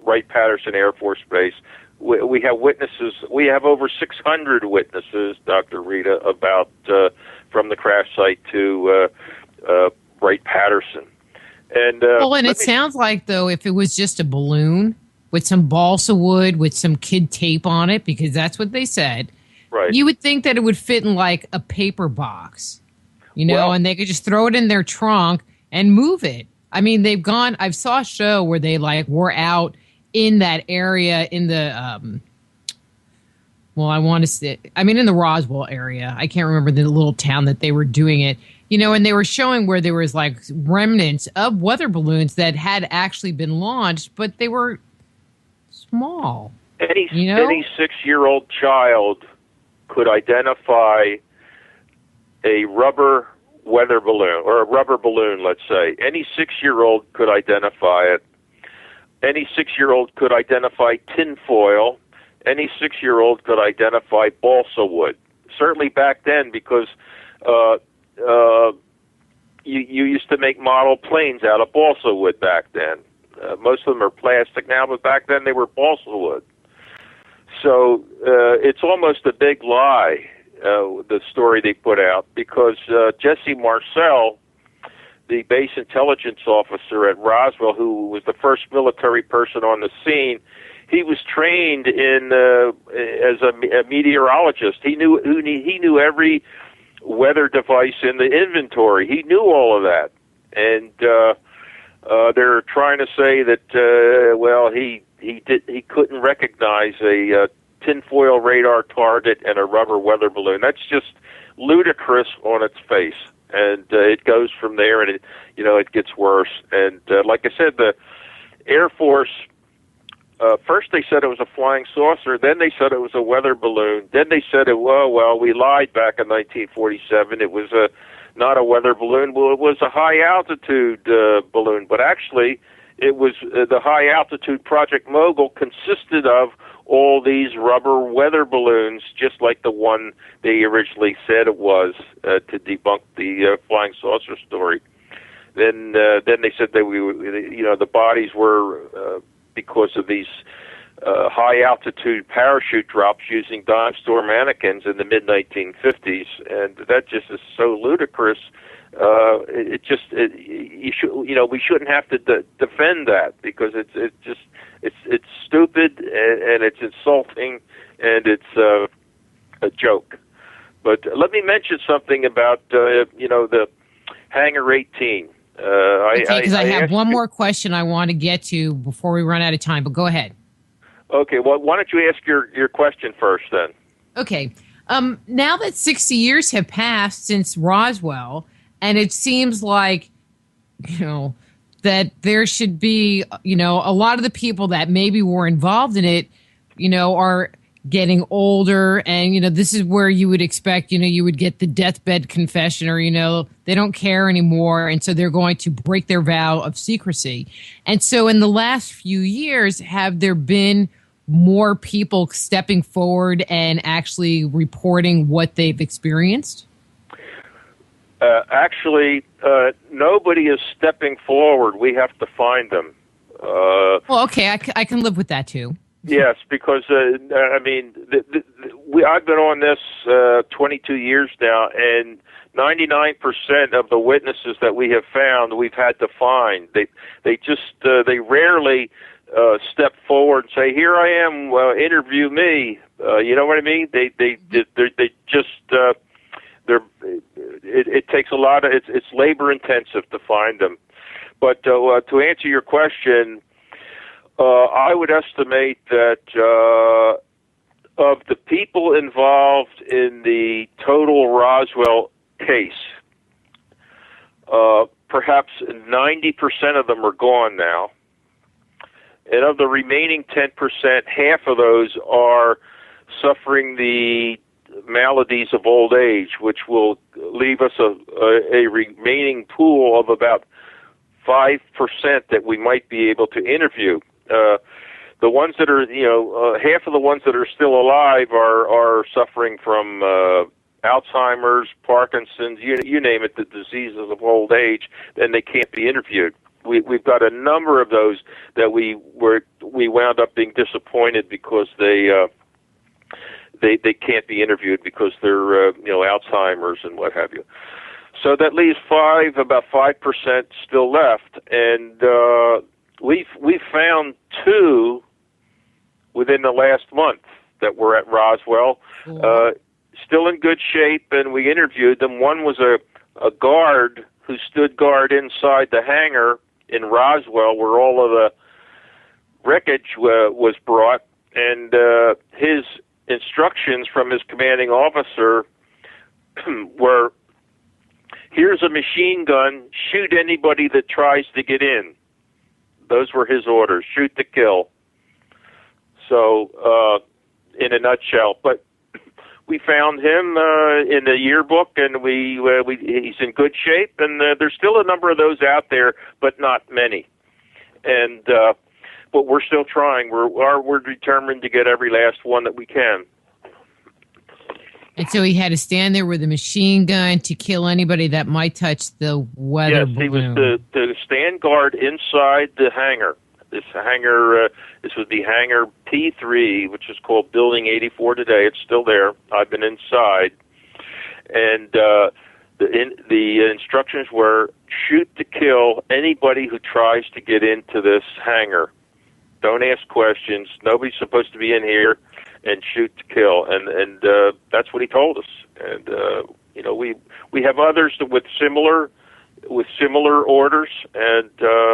Wright-Patterson Air Force Base. We have witnesses. We have over 600 witnesses, Dr. Rita, about from the crash site to Wright-Patterson. And it sounds like, though, if it was just a balloon with some balsa wood with some kid tape on it, because that's what they said, right, you would think that it would fit in like a paper box, and they could just throw it in their trunk and move it. I mean, I saw a show where they were out in that area in the, in the Roswell area. I can't remember the little town that they were doing it, and they were showing where there was remnants of weather balloons that had actually been launched, but they were small. Any 6-year-old child could identify a rubber weather balloon, or a rubber balloon, let's say. Any 6-year-old could identify it. Any 6-year-old could identify tinfoil. Any 6-year-old could identify balsa wood. Certainly back then, because you used to make model planes out of balsa wood back then. Most of them are plastic now, but back then they were balsa wood. So it's almost a big lie, the story they put out, because Jesse Marcel, the base intelligence officer at Roswell, who was the first military person on the scene, he was trained as a meteorologist. He knew every weather device in the inventory. He knew all of that, and they're trying to say that he couldn't recognize a tinfoil radar target and a rubber weather balloon. That's just ludicrous on its face. And it goes from there, and it gets worse. And like I said, the Air Force, first they said it was a flying saucer, then they said it was a weather balloon, then they said, we lied back in 1947. It was not a weather balloon. Well, it was a high-altitude balloon, but actually it was the high-altitude Project Mogul consisted of all these rubber weather balloons, just like the one they originally said it was, to debunk the flying saucer story. Then they said that the bodies were because of these high altitude parachute drops using dime store mannequins in the mid 1950s, and that just is so ludicrous. We shouldn't have to defend that, because it's stupid, and it's insulting, and it's a joke. But let me mention something about the Hangar 18. Because I have one more question I want to get to before we run out of time, but go ahead. Okay, well, why don't you ask your question first then? Okay. Now that 60 years have passed since Roswell, and it seems like, that there should be, a lot of the people that maybe were involved in it, are getting older, and, this is where you would expect, you would get the deathbed confession, or, they don't care anymore, and so they're going to break their vow of secrecy. And so in the last few years, have there been more people stepping forward and actually reporting what they've experienced? Actually, nobody is stepping forward. We have to find them. Well, okay, I can live with that too. Yes, because I've been on this 22 years now, and 99% of the witnesses that we have found, we've had to find. They rarely step forward and say, "Here I am, interview me." You know what I mean? It takes a lot of it's labor intensive to find them. But to answer your question, I would estimate that of the people involved in the total Roswell case, perhaps 90% of them are gone now. And of the remaining 10%, half of those are suffering the maladies of old age, which will leave us a remaining pool of about 5% that we might be able to interview. The ones that are, half of the ones that are still alive are suffering from Alzheimer's, Parkinson's, you name it, the diseases of old age, and they can't be interviewed. We've got a number of those that we wound up being disappointed because they can't be interviewed because they're Alzheimer's and what have you. So that leaves about 5% still left, and we've found 2 within the last month that were at Roswell, still in good shape, and we interviewed them. One was a guard who stood guard inside the hangar in Roswell where all of the wreckage was brought, and his instructions from his commanding officer were, here's a machine gun, shoot anybody that tries to get in. Those were his orders, shoot to kill. So, in a nutshell, but we found him in the yearbook, and he's in good shape, and there's still a number of those out there, but not many. And but we're still trying. We're determined to get every last one that we can. And so he had to stand there with a machine gun to kill anybody that might touch the weather balloon. Yes, he was to stand guard inside the hangar. This hangar, this was the hangar P3, which is called Building 84 today. It's still there. I've been inside, and the instructions were shoot to kill anybody who tries to get into this hangar. Don't ask questions. Nobody's supposed to be in here, and shoot to kill. And that's what he told us. And we have others with similar orders, and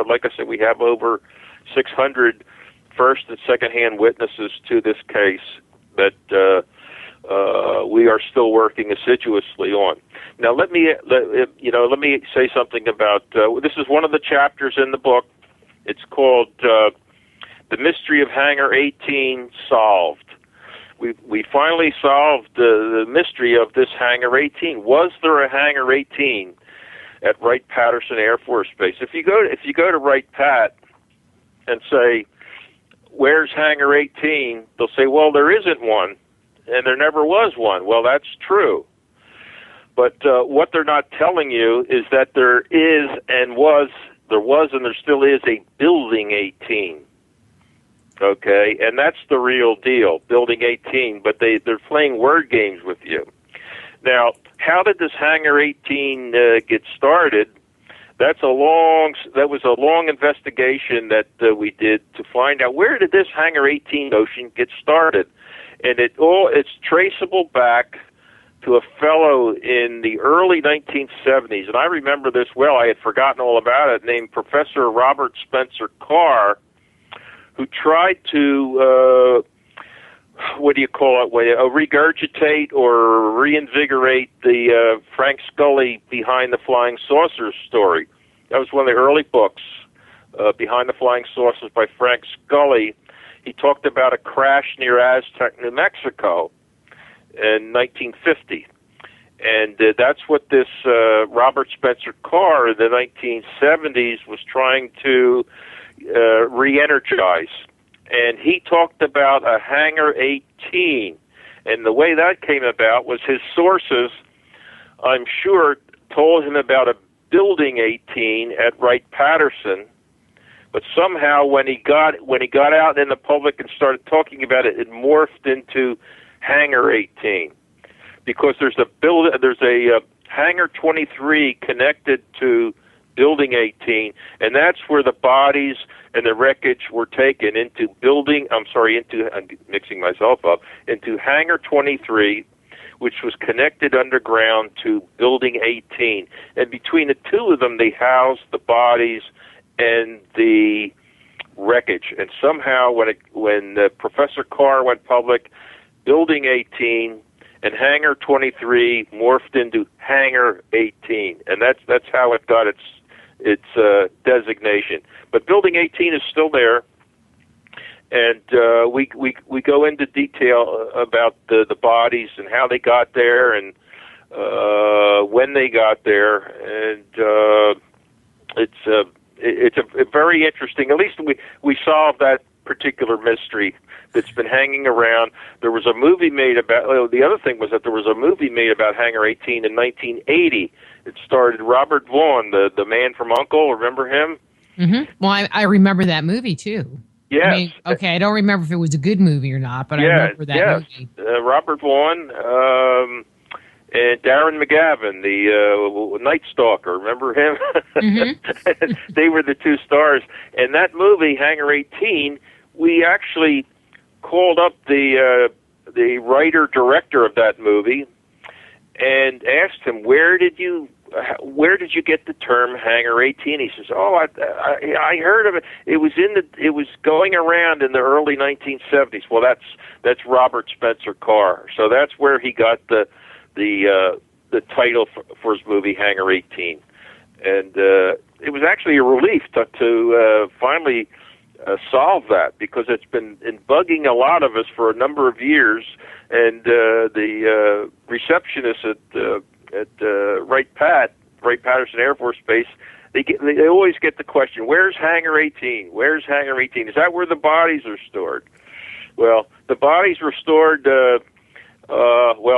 like I said, we have over 600 first and second-hand witnesses to this case that we are still working assiduously on. Now, let me say something about this. Is one of the chapters in the book. It's called "The Mystery of Hangar 18 Solved." We finally solved the mystery of this Hangar 18. Was there a Hangar 18 at Wright-Patterson Air Force Base? If you go to Wright-Pat and say, where's Hangar 18? They'll say, well, there isn't one, and there never was one. Well, that's true. But what they're not telling you is that there still is a Building 18. Okay, and that's the real deal, Building 18, but they're playing word games with you. Now, how did this Hangar 18 get started? That was a long investigation that we did to find out where did this Hangar 18 notion get started, and it's traceable back to a fellow in the early 1970s, and I remember this well. I had forgotten all about it. Named Professor Robert Spencer Carr, who tried to regurgitate or reinvigorate the Frank Scully Behind the Flying Saucers story. That was one of the early books, Behind the Flying Saucers by Frank Scully. He talked about a crash near Aztec, New Mexico in 1950. And that's what this Robert Spencer Carr in the 1970s was trying to re-energize. And he talked about a Hangar 18. And the way that came about was his sources, I'm sure, told him about a Building 18 at Wright-Patterson. But somehow when he got out in the public and started talking about it, it morphed into Hangar 18. Because there's a Hangar 23 connected to Building 18, and that's where the bodies and the wreckage were taken into I'm mixing myself up, into Hangar 23, which was connected underground to Building 18. And between the two of them, they housed the bodies and the wreckage. And somehow, when Professor Carr went public, Building 18 and Hangar 23 morphed into Hangar 18, and that's how it got its designation. But Building 18 is still there, and we go into detail about the bodies and how they got there and when they got there, and it's a very interesting. At least we solved that particular mystery that's been hanging around. There was a movie made about. The other thing was that there was a movie made about Hangar 18 in 1980. It starred Robert Vaughn, the man from U.N.C.L.E. Remember him? Mm-hmm. Well, I remember that movie too. Yes. I mean, okay, I don't remember if it was a good movie or not, but I remember that movie. Robert Vaughn and Darren McGavin, the Night Stalker. Remember him? Mm-hmm. They were the two stars. And that movie, Hangar 18, we actually called up the writer-director of that movie and asked him, where did you get the term Hangar 18? He says, I heard of it. It was going around in the early 1970s. Well, that's Robert Spencer Carr. So that's where he got the title for his movie Hangar 18. And it was actually a relief to finally solve that, because it's been bugging a lot of us for a number of years. And the receptionist at Wright-Patterson Air Force Base, they always get the question, where's Hangar 18? Where's Hangar 18? Is that where the bodies are stored? Well, the bodies were stored, well,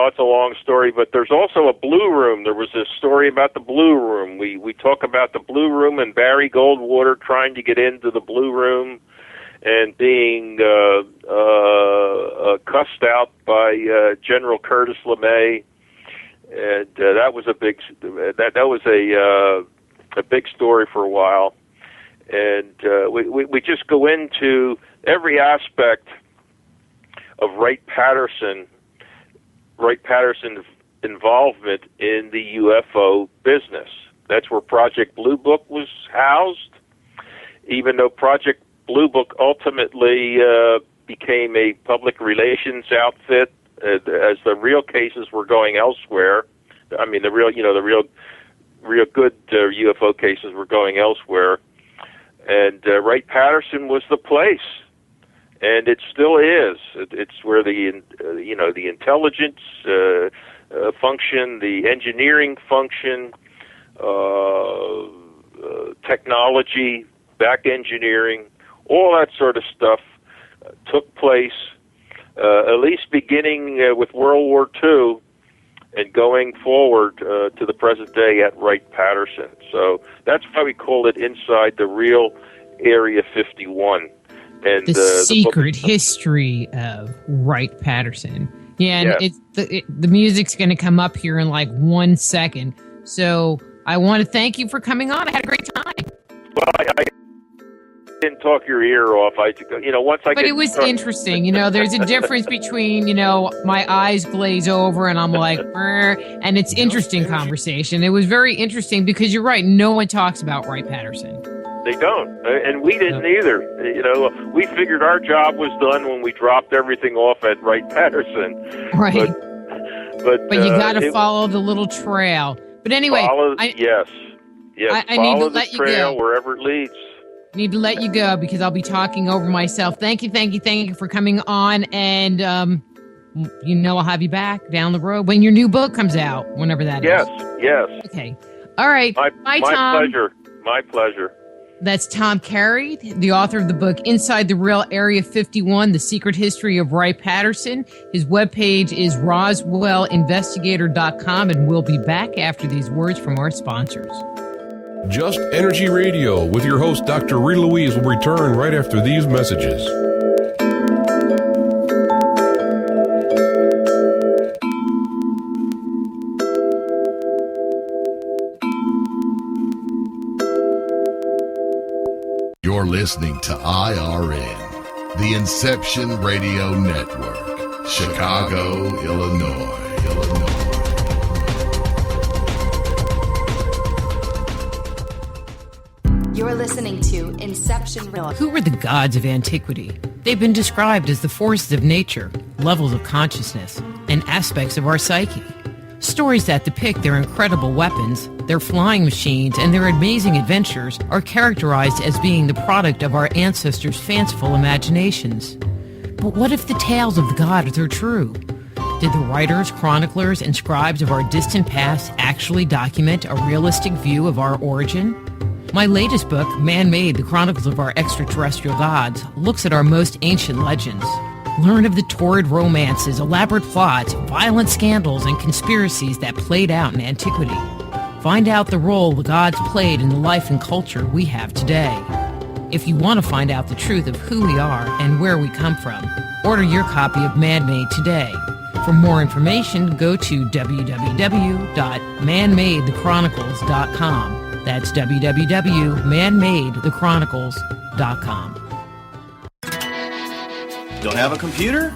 it's a long story, but there's also a blue room. There was a story about the blue room. We talk about the blue room and Barry Goldwater trying to get into the blue room and being cussed out by General Curtis LeMay. And that was a big story for a while, and we just go into every aspect of Wright-Patterson's involvement in the UFO business. That's where Project Blue Book was housed, even though Project Blue Book ultimately became a public relations outfit. As the real cases were going elsewhere, I mean the real good UFO cases were going elsewhere, and Wright-Patterson was the place, and it still is. It's where the intelligence function, the engineering function, technology, back engineering, all that sort of stuff took place. At least beginning with World War II and going forward to the present day at Wright-Patterson. So that's why we call it Inside the Real Area 51. And the secret history of Wright-Patterson. Yeah, and the music's going to come up here in like 1 second. So I want to thank you for coming on. I had a great time. Well, I didn't talk your ear off. But it was interesting. There's a difference between, my eyes glaze over and I'm like, and it's interesting conversation. It was very interesting because you're right. No one talks about Wright-Patterson. They don't. And we didn't either. We figured our job was done when we dropped everything off at Wright-Patterson. Right. But you got to follow the little trail. But anyway. Yes. I need to let you go. Follow the trail wherever it leads. Need to let you go because I'll be talking over myself. Thank you for coming on, and I'll have you back down the road when your new book comes out, whenever that is. Yes. Okay. All right. Bye, Tom. My pleasure. That's Tom Carey, the author of the book Inside the Real Area 51, The Secret History of Wright-Patterson. His webpage is roswellinvestigator.com, and we'll be back after these words from our sponsors. Just Energy Radio with your host, Dr. Rita Louise, will return right after these messages. You're listening to IRN, the Inception Radio Network, Chicago, Illinois. You're listening to Inception Radio. Who were the gods of antiquity? They've been described as the forces of nature, levels of consciousness, and aspects of our psyche. Stories that depict their incredible weapons, their flying machines, and their amazing adventures are characterized as being the product of our ancestors' fanciful imaginations. But what if the tales of the gods are true? Did the writers, chroniclers, and scribes of our distant past actually document a realistic view of our origin? My latest book, Man-Made: The Chronicles of Our Extraterrestrial Gods, looks at our most ancient legends. Learn of the torrid romances, elaborate plots, violent scandals, and conspiracies that played out in antiquity. Find out the role the gods played in the life and culture we have today. If you want to find out the truth of who we are and where we come from, order your copy of Man-Made today. For more information, go to www.manmadethechronicles.com. That's www.manmadethechronicles.com. Don't have a computer?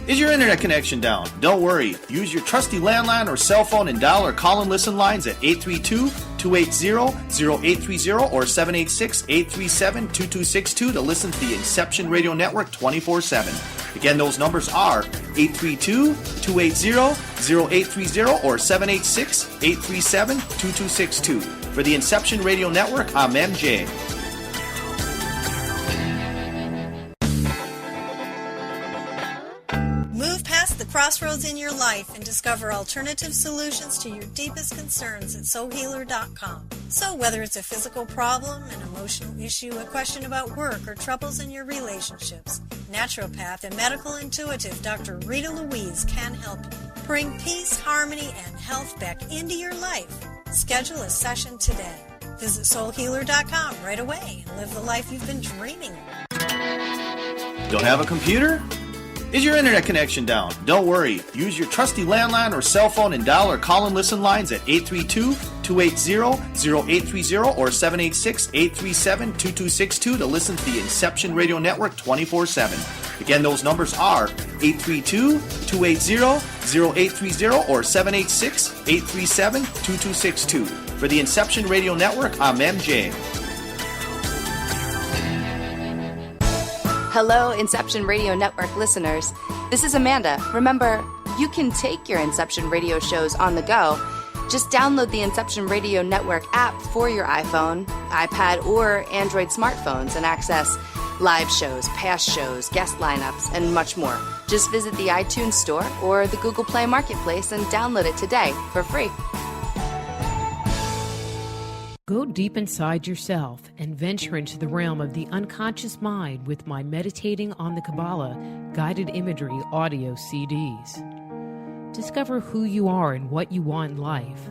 Is your internet connection down? Don't worry. Use your trusty landline or cell phone and dial our call and listen lines at 832-280-0830 or 786-837-2262 to listen to the Inception Radio Network 24/7. Again, those numbers are 832-280-0830 or 786-837-2262. For the Inception Radio Network, I'm MJ. Move past the crossroads in your life and discover alternative solutions to your deepest concerns at soulhealer.com. So whether it's a physical problem, an emotional issue, a question about work, or troubles in your relationships, naturopath and medical intuitive Dr. Rita Louise can help you. Bring peace, harmony, and health back into your life. Schedule a session today. Visit soulhealer.com right away and live the life you've been dreaming of. Don't have a computer? Is your internet connection down? Don't worry. Use your trusty landline or cell phone and dial our call and listen lines at 832-280-0830 or 786-837-2262 to listen to the Inception Radio Network 24/7. Again, those numbers are 832-280-0830 or 786-837-2262. For the Inception Radio Network, I'm MJ. Hello, Inception Radio Network listeners. This is Amanda. Remember, you can take your Inception Radio shows on the go. Just download the Inception Radio Network app for your iPhone, iPad, or Android smartphones and access live shows, past shows, guest lineups, and much more. Just visit the iTunes Store or the Google Play Marketplace and download it today for free. Go deep inside yourself and venture into the realm of the unconscious mind with my Meditating on the Kabbalah guided imagery audio CDs. Discover who you are and what you want in life.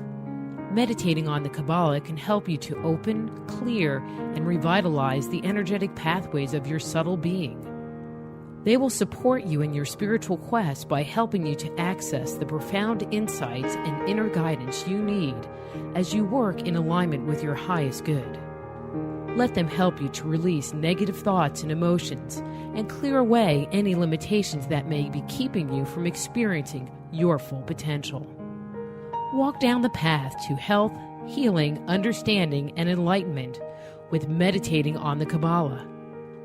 Meditating on the Kabbalah can help you to open, clear, and revitalize the energetic pathways of your subtle being. They will support you in your spiritual quest by helping you to access the profound insights and inner guidance you need as you work in alignment with your highest good. Let them help you to release negative thoughts and emotions and clear away any limitations that may be keeping you from experiencing your full potential. Walk down the path to health, healing, understanding, and enlightenment with Meditating on the Kabbalah.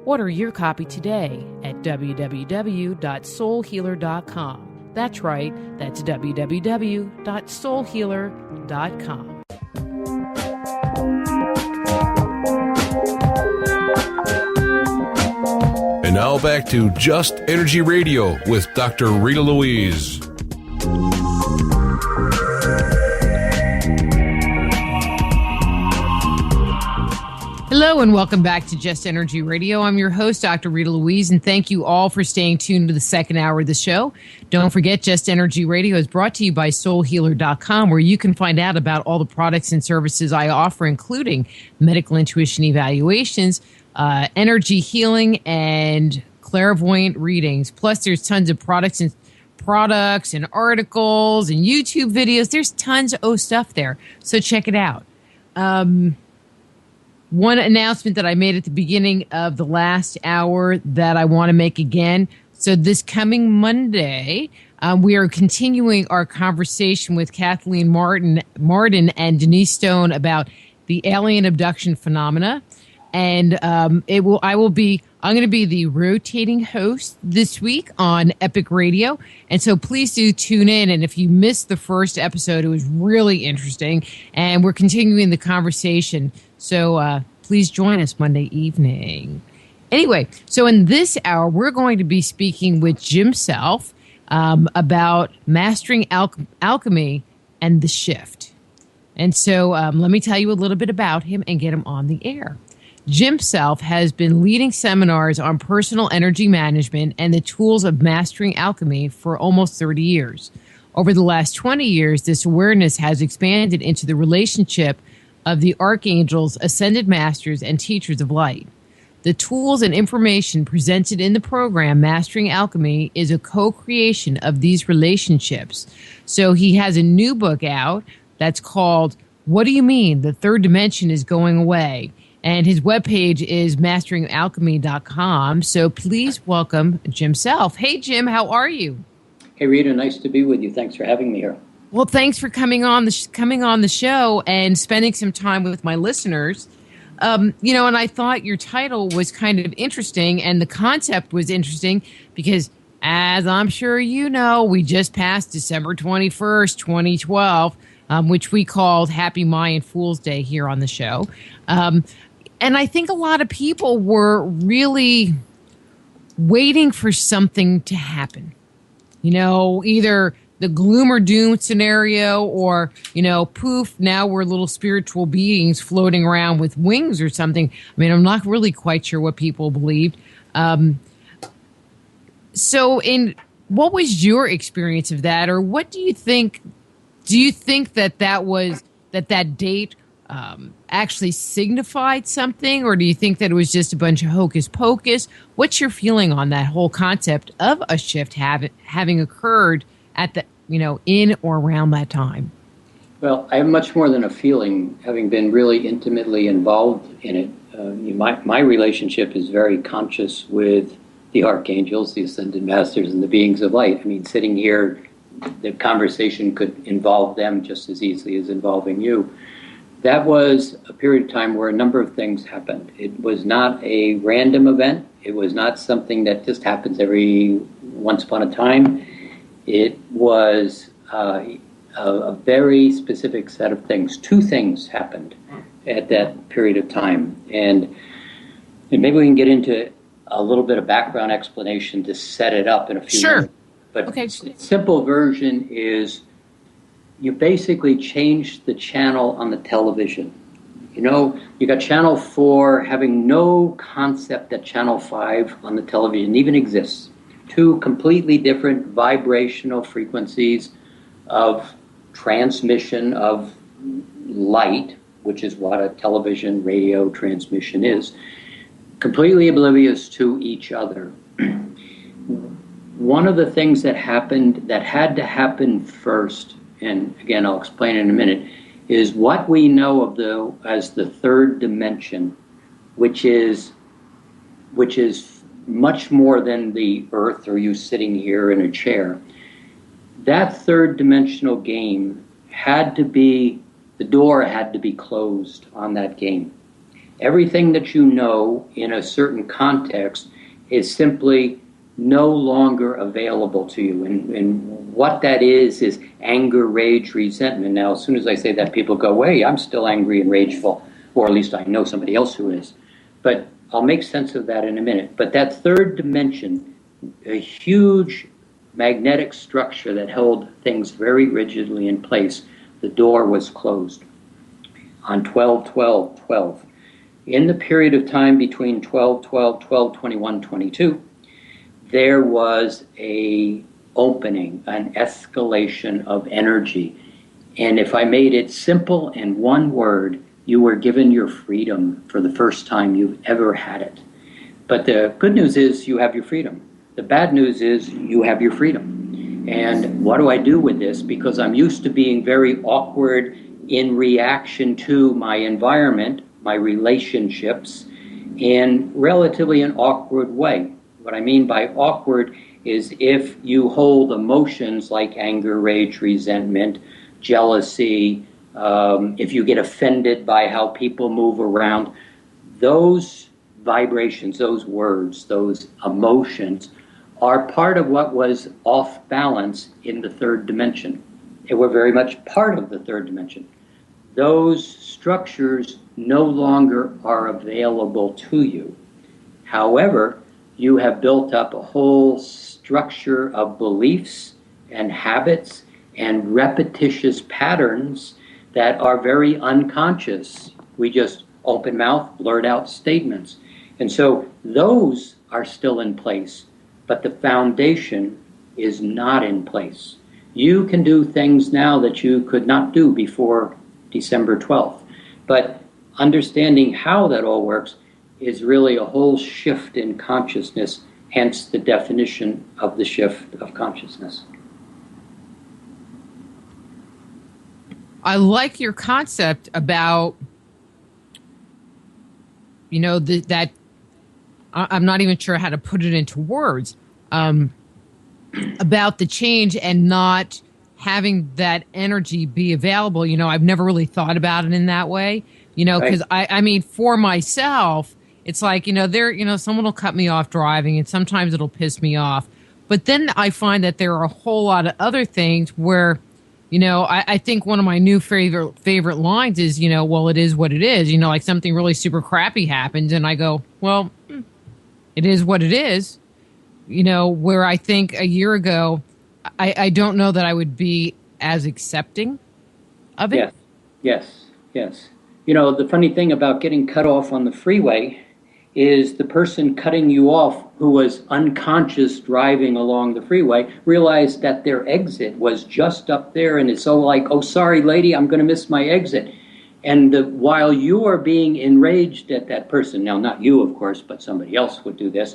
Order your copy today at www.soulhealer.com. That's right, that's www.soulhealer.com. And now back to Just Energy Radio with Dr. Rita Louise. Hello and welcome back to Just Energy Radio. I'm your host, Dr. Rita Louise, and thank you all for staying tuned to the second hour of the show. Don't forget, Just Energy Radio is brought to you by soulhealer.com, where you can find out about all the products and services I offer, including medical intuition evaluations, energy healing, and clairvoyant readings. Plus, there's tons of products and articles and YouTube videos. There's tons of stuff there, so check it out. One announcement that I made at the beginning of the last hour that I want to make again. So this coming Monday, we are continuing our conversation with Kathleen Martin and Denise Stone about the alien abduction phenomena. and I'm going to be the rotating host this week on Epic Radio. And so please do tune in. And if you missed the first episode, it was really interesting. And we're continuing the conversation. So please join us Monday evening. Anyway, so in this hour, we're going to be speaking with Jim Self about mastering alchemy and the shift. And so let me tell you a little bit about him and get him on the air. Jim Self has been leading seminars on personal energy management and the tools of mastering alchemy for almost 30 years. Over the last 20 years, this awareness has expanded into the relationship of the archangels, ascended masters, and teachers of light. The tools and information presented in the program, Mastering Alchemy, is a co-creation of these relationships. So he has a new book out that's called, What Do You Mean? The Third Dimension is Going Away. And his webpage is masteringalchemy.com. So please welcome Jim Self. Hey, Jim, how are you? Hey, Rita, nice to be with you. Thanks for having me here. Well, thanks for coming on the show and spending some time with my listeners. And I thought your title was kind of interesting and the concept was interesting because, as I'm sure you know, we just passed December 21st, 2012, which we called Happy Mayan Fool's Day here on the show. And I think a lot of people were really waiting for something to happen. Either the gloom or doom scenario or, poof, now we're little spiritual beings floating around with wings or something. I mean, I'm not really quite sure what people believed. So what was your experience of that? Or what do you think? Do you think that date actually signified something? Or do you think that it was just a bunch of hocus pocus? What's your feeling on that whole concept of a shift having occurred at the, in or around that time? Well, I have much more than a feeling, having been really intimately involved in it. My relationship is very conscious with the archangels, the ascended masters, and the beings of light. I mean, sitting here, the conversation could involve them just as easily as involving you. That was a period of time where a number of things happened. It was not a random event. It was not something that just happens every once upon a time. It was a very specific set of things. Two things happened at that period of time. And maybe we can get into a little bit of background explanation to set it up in a few minutes. But okay. The simple version is you basically changed the channel on the television. You got Channel 4 having no concept that Channel 5 on the television even exists. Two completely different vibrational frequencies of transmission of light, which is what a television radio transmission is, completely oblivious to each other. One of the things that happened, that had to happen first, and again I'll explain in a minute, is what we know as the third dimension, which is much more than the earth or you sitting here in a chair. That third dimensional game the door had to be closed on that game. Everything that you know in a certain context is simply no longer available to you. And what that is anger, rage, resentment. Now, as soon as I say that, people go, hey, I'm still angry and rageful, or at least I know somebody else who is. But I'll make sense of that in a minute. But that third dimension, a huge magnetic structure that held things very rigidly in place, the door was closed on 12/12/12. In the period of time between 12/12, 12/21, 22, there was a opening, an escalation of energy. And if I made it simple in one word, you were given your freedom for the first time you've ever had it. But the good news is you have your freedom. The bad news is you have your freedom. And what do I do with this? Because I'm used to being very awkward in reaction to my environment, my relationships, in relatively an awkward way. What I mean by awkward is if you hold emotions like anger, rage, resentment, jealousy, if you get offended by how people move around, those vibrations, those words, those emotions are part of what was off balance in the third dimension. They were very much part of the third dimension. Those structures no longer are available to you. However, you have built up a whole structure of beliefs and habits and repetitious patterns that are very unconscious. We just open mouth, blurt out statements. And so those are still in place, but the foundation is not in place. You can do things now that you could not do before December 12th. But understanding how that all works is really a whole shift in consciousness, hence the definition of the shift of consciousness. I like your concept about, that I'm not even sure how to put it into words, about the change and not having that energy be available. I've never really thought about it in that way, because Right. I mean, for myself, it's like, someone will cut me off driving and sometimes it'll piss me off. But then I find that there are a whole lot of other things where, I think one of my new favorite lines is, well, it is what it is. Like something really super crappy happens and I go, well, it is what it is. Where I think a year ago, I don't know that I would be as accepting of it. Yes. The funny thing about getting cut off on the freeway is the person cutting you off, who was unconscious driving along the freeway, realized that their exit was just up there, and it's so like, oh, sorry, lady, I'm going to miss my exit. And while you are being enraged at that person, now not you, of course, but somebody else would do this,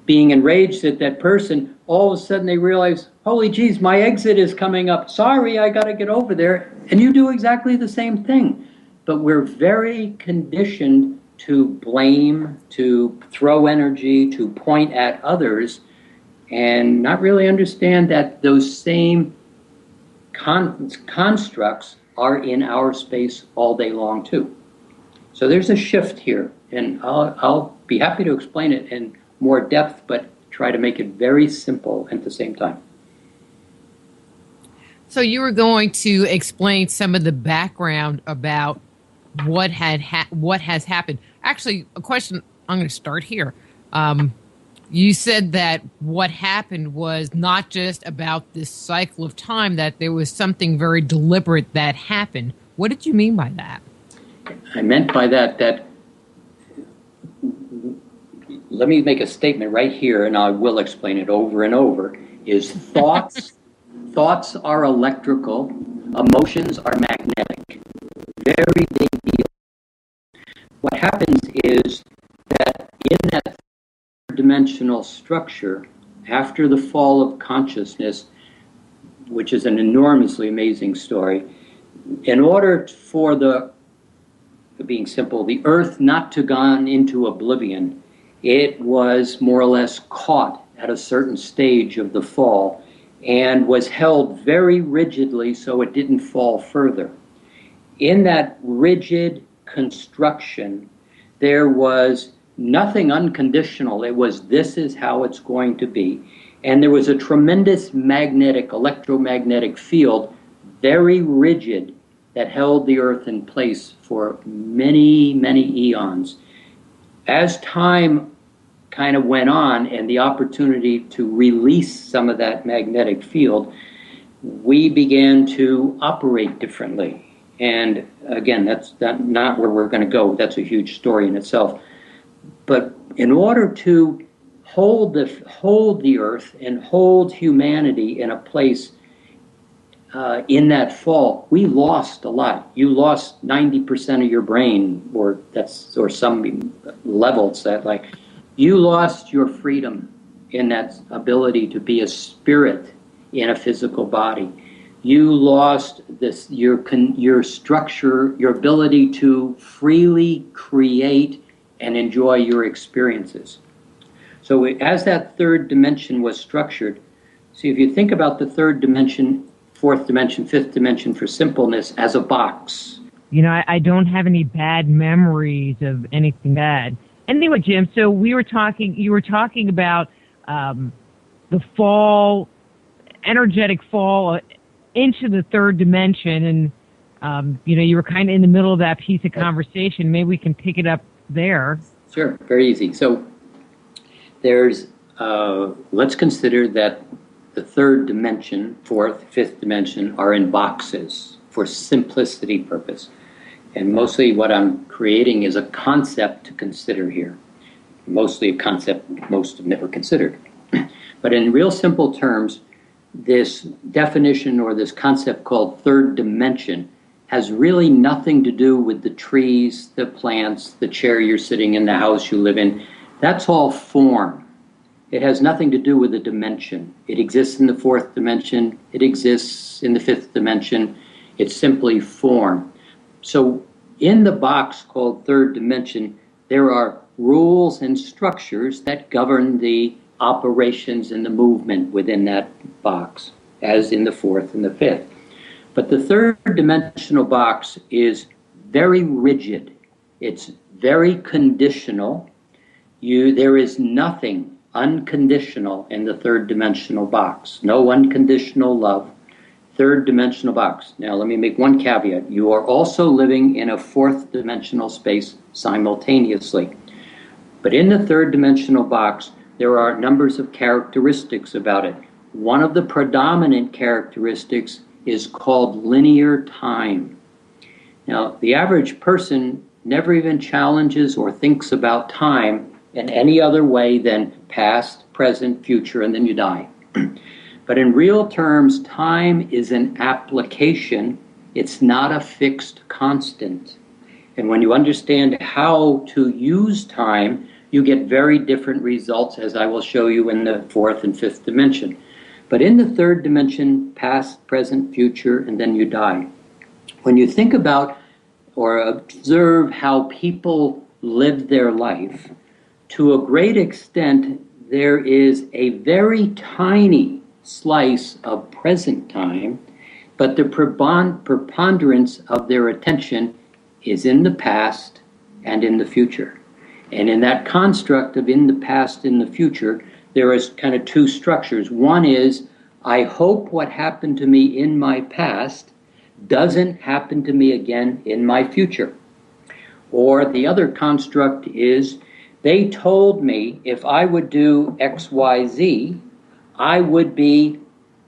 being enraged at that person, all of a sudden they realize, holy geez, my exit is coming up. Sorry, I got to get over there. And you do exactly the same thing. But we're very conditioned to blame, to throw energy, to point at others, and not really understand that those same constructs are in our space all day long too. So there's a shift here, and I'll be happy to explain it in more depth, but try to make it very simple at the same time. So you were going to explain some of the background about what has happened. Actually, a question, I'm going to start here. You said that what happened was not just about this cycle of time, that there was something very deliberate that happened. What did you mean by that? I meant by that let me make a statement right here, and I will explain it over and over, is thoughts are electrical, emotions are magnetic. Very big deal. What happens is that in that dimensional structure, after the fall of consciousness, which is an enormously amazing story, in order for being simple, the earth not to gone into oblivion, it was more or less caught at a certain stage of the fall and was held very rigidly so it didn't fall further. In that rigid construction, there was nothing unconditional. It was, this is how it's going to be. And there was a tremendous electromagnetic field, very rigid, that held the earth in place for many, many eons. As time kind of went on and the opportunity to release some of that magnetic field, we began to operate differently. And again, that's not where we're going to go. That's a huge story in itself. But in order to hold the earth and hold humanity in a place in that fall, we lost a lot. You lost 90% of your brain, or some levels that, like, you lost your freedom in that ability to be a spirit in a physical body. You lost your structure, your ability to freely create and enjoy your experiences. So as that third dimension was structured, see, if you think about the third dimension, fourth dimension, fifth dimension for simpleness as a box, I don't have any bad memories of anything bad. Anyway, Jim, so you were talking about the fall, energetic fall into the third dimension, and you were kind of in the middle of that piece of conversation. Maybe we can pick it up there. Sure, very easy. So there's, let's consider that the third dimension, fourth, fifth dimension are in boxes for simplicity purpose. And mostly what I'm creating is a concept to consider here. Mostly a concept most have never considered. But in real simple terms, this definition or this concept called third dimension has really nothing to do with the trees, the plants, the chair you're sitting in, the house you live in. That's all form. It has nothing to do with the dimension. It exists in the fourth dimension. It exists in the fifth dimension. It's simply form. So in the box called third dimension, there are rules and structures that govern the operations and the movement within that box, as in the fourth and the fifth. But the third dimensional box is very rigid. It's very conditional. There is nothing unconditional in the third dimensional box. No unconditional love. Third dimensional box. Now let me make one caveat. You are also living in a fourth dimensional space simultaneously. But in the third dimensional box, there are numbers of characteristics about it. One of the predominant characteristics is called linear time. Now, the average person never even challenges or thinks about time in any other way than past, present, future, and then you die. But in real terms, time is an application. It's not a fixed constant. And when you understand how to use time, you get very different results, as I will show you in the fourth and fifth dimension. But in the third dimension, past, present, future, and then you die. When you think about or observe how people live their life, to a great extent, there is a very tiny slice of present time, but the preponderance of their attention is in the past and in the future. And in that construct of in the past, in the future, there is kind of two structures. One is, I hope what happened to me in my past doesn't happen to me again in my future. Or the other construct is, they told me if I would do X, Y, Z, I would be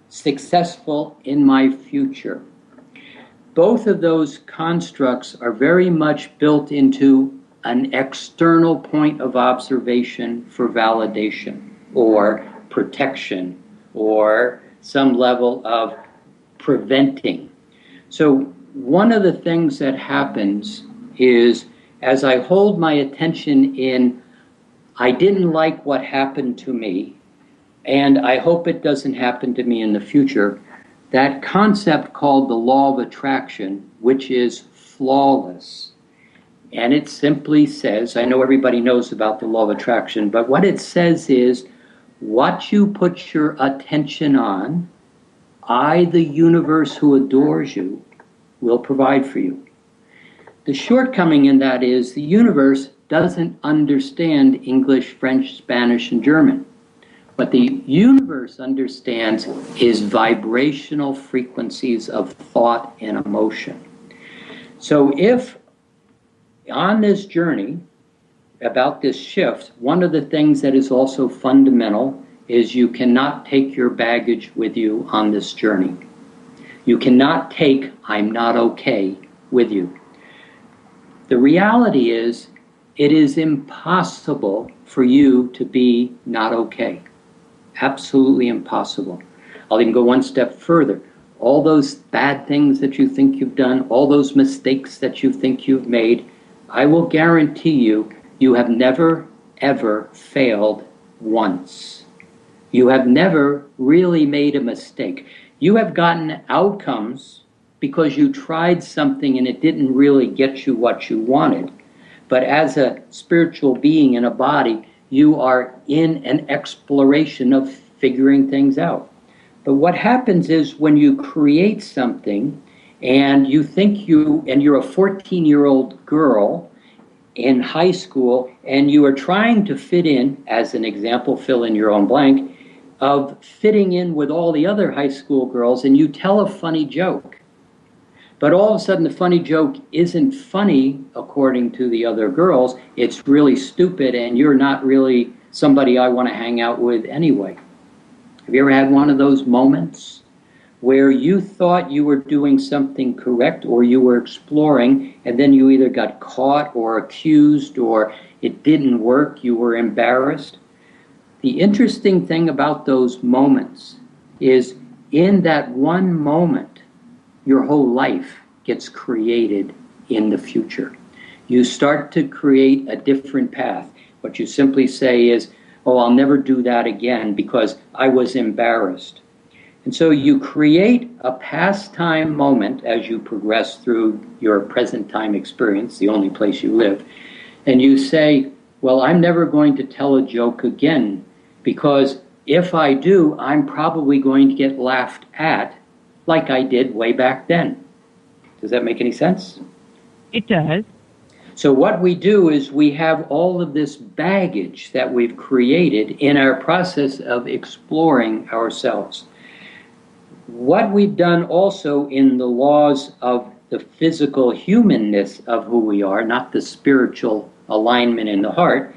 successful in my future. Both of those constructs are very much built into an external point of observation for validation or protection or some level of preventing. So one of the things that happens is, as I hold my attention in, I didn't like what happened to me, and I hope it doesn't happen to me in the future, that concept called the law of attraction, which is flawless. And it simply says, I know everybody knows about the law of attraction, but what it says is, what you put your attention on, I, the universe who adores you, will provide for you. The shortcoming in that is the universe doesn't understand English, French, Spanish, and German. What the universe understands is vibrational frequencies of thought and emotion. So if on this journey about this shift, one of the things that is also fundamental is you cannot take your baggage with you on this journey. You cannot take I'm not okay with you. The reality is, it is impossible for you to be not okay. Absolutely impossible. I'll even go one step further. All those bad things that you think you've done, all those mistakes that you think you've made, I will guarantee you, you have never, ever failed once. You have never really made a mistake. You have gotten outcomes because you tried something and it didn't really get you what you wanted. But as a spiritual being in a body, you are in an exploration of figuring things out. But what happens is when you create something, and you think you're a 14-year-old girl in high school, and you are trying to fit in, as an example, fill in your own blank, of fitting in with all the other high school girls, and you tell a funny joke. But all of a sudden, the funny joke isn't funny according to the other girls. It's really stupid, and you're not really somebody I want to hang out with anyway. Have you ever had one of those moments where you thought you were doing something correct or you were exploring, and then you either got caught or accused or it didn't work, you were embarrassed? The interesting thing about those moments is in that one moment, your whole life gets created in the future. You start to create a different path. What you simply say is, oh, I'll never do that again because I was embarrassed. And so you create a past time moment as you progress through your present time experience, the only place you live, and you say, well, I'm never going to tell a joke again because if I do, I'm probably going to get laughed at like I did way back then. Does that make any sense? It does. So what we do is we have all of this baggage that we've created in our process of exploring ourselves. What we've done also in the laws of the physical humanness of who we are, not the spiritual alignment in the heart,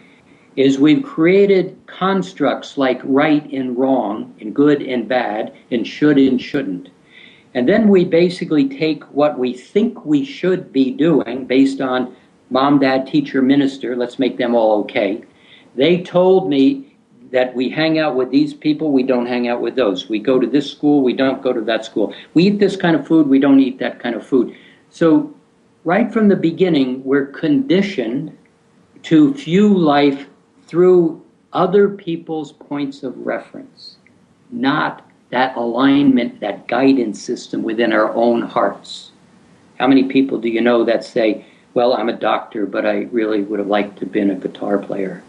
is we've created constructs like right and wrong, and good and bad, and should and shouldn't. And then we basically take what we think we should be doing based on mom, dad, teacher, minister, let's make them all okay. They told me that we hang out with these people, we don't hang out with those. We go to this school, we don't go to that school. We eat this kind of food, we don't eat that kind of food. So right from the beginning, we're conditioned to view life through other people's points of reference, not that alignment, that guidance system within our own hearts. How many people do you know that say, well, I'm a doctor, but I really would have liked to have been a guitar player?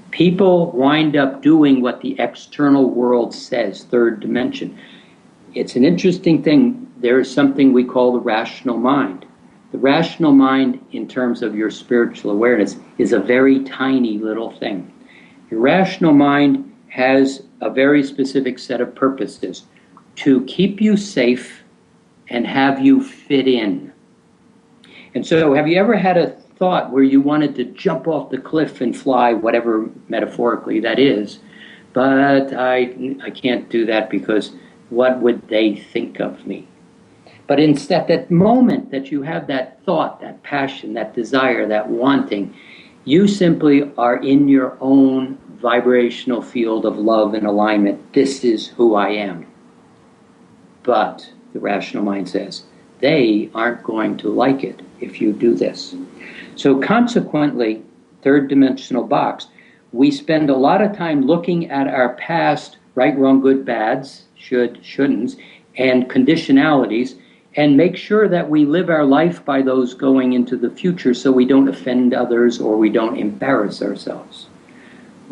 People wind up doing what the external world says, third dimension. It's an interesting thing. There is something we call the rational mind. The rational mind, in terms of your spiritual awareness, is a very tiny little thing. Your rational mind has a very specific set of purposes: to keep you safe and have you fit in. And so have you ever had a thought where you wanted to jump off the cliff and fly, whatever metaphorically that is, but I can't do that because what would they think of me? But instead, that moment that you have that thought, that passion, that desire, that wanting, you simply are in your own vibrational field of love and alignment. This is who I am. But the rational mind says, they aren't going to like it if you do this. So consequently, third dimensional box, we spend a lot of time looking at our past right, wrong, good, bads, should, shouldn'ts, and conditionalities, and make sure that we live our life by those going into the future so we don't offend others or we don't embarrass ourselves.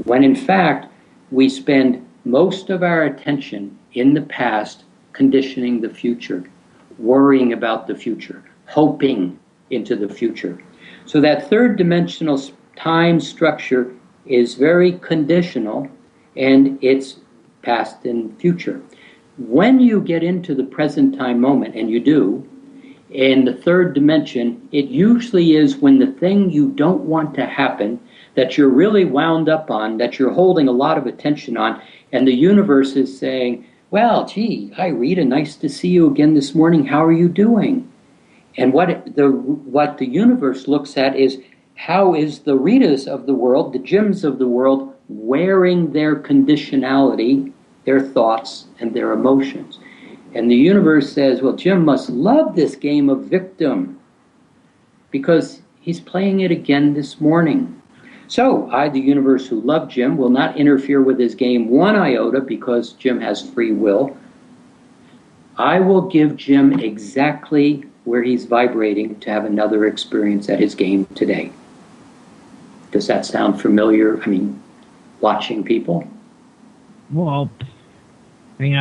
When in fact, we spend most of our attention in the past conditioning the future, worrying about the future, hoping into the future. So that third dimensional time structure is very conditional, and it's past and future. When you get into the present time moment, and you do, in the third dimension, it usually is when the thing you don't want to happen, that you're really wound up on, that you're holding a lot of attention on, and the universe is saying, well, gee, hi Rita, nice to see you again this morning. How are you doing? And what the universe looks at is, how is the Ritas of the world, the Jims of the world, wearing their conditionality, their thoughts, and their emotions? And the universe says, well, Jim must love this game of victim because he's playing it again this morning. So I, the universe who loved Jim, will not interfere with his game one iota because Jim has free will. I will give Jim exactly where he's vibrating to have another experience at his game today. Does that sound familiar? I mean, watching people? Well, I mean,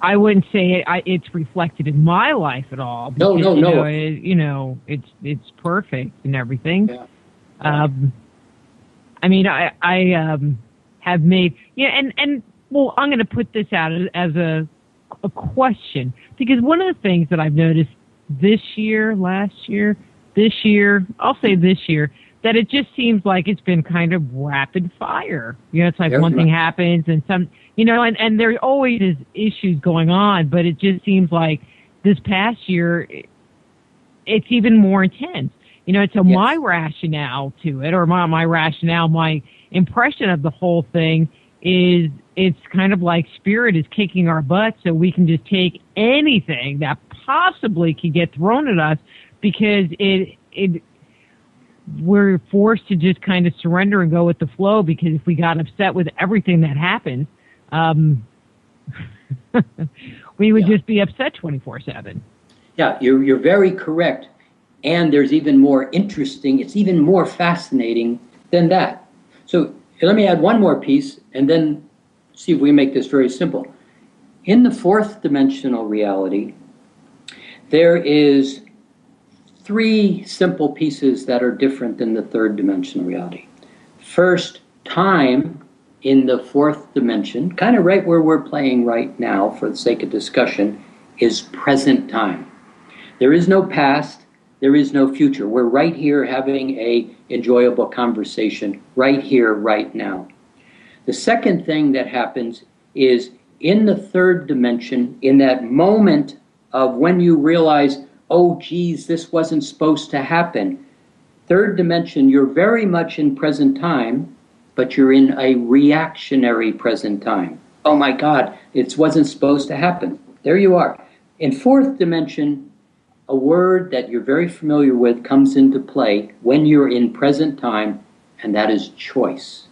I wouldn't say it's reflected in my life at all. Because, No. It's perfect and everything. Yeah. I mean, I have made, and well, I'm going to put this out as a question, because one of the things that I've noticed this year, I'll say this year, that it just seems like it's been kind of rapid fire. It's like one thing happens and some, and there always is issues going on, but it just seems like this past year, it's even more intense. So my rationale to it, or my impression of the whole thing is it's kind of like spirit is kicking our butts so we can just take anything that possibly could get thrown at us, because we're forced to just kind of surrender and go with the flow, because if we got upset with everything that happens, we would just be upset 24/7. Yeah, you're very correct. And there's even more interesting, it's even more fascinating than that. So let me add one more piece and then see if we can make this very simple. In the fourth dimensional reality, there is 3 simple pieces that are different than the third dimensional reality. First, time in the fourth dimension, kind of right where we're playing right now for the sake of discussion, is present time. There is no past. There is no future. We're right here having a enjoyable conversation right here, right now. The second thing that happens is in the third dimension, in that moment of when you realize, oh, geez, this wasn't supposed to happen. Third dimension, you're very much in present time, but you're in a reactionary present time. Oh my God, it wasn't supposed to happen. There you are. In fourth dimension, a word that you're very familiar with comes into play when you're in present time, and that is choice.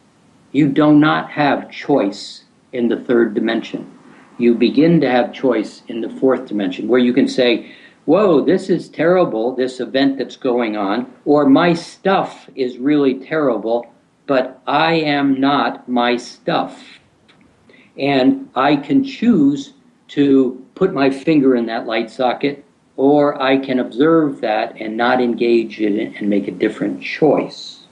You do not have choice in the third dimension. You begin to have choice in the fourth dimension, where you can say, whoa, this is terrible, this event that's going on, or my stuff is really terrible, but I am not my stuff. And I can choose to put my finger in that light socket, or I can observe that and not engage in it and make a different choice.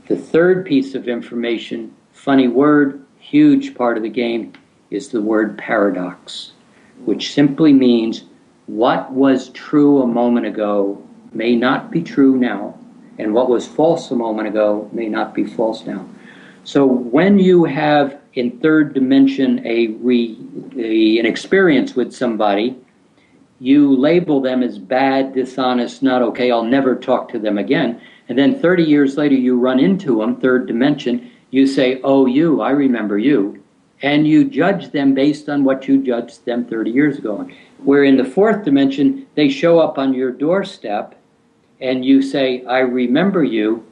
The third piece of information, funny word, huge part of the game, is the word paradox, which simply means what was true a moment ago may not be true now, and what was false a moment ago may not be false now. So when you have in third dimension an experience with somebody, you label them as bad, dishonest, not okay, I'll never talk to them again. And then 30 years later, you run into them, third dimension, you say, oh, you, I remember you. And you judge them based on what you judged them 30 years ago. Where in the fourth dimension, they show up on your doorstep and you say, I remember you,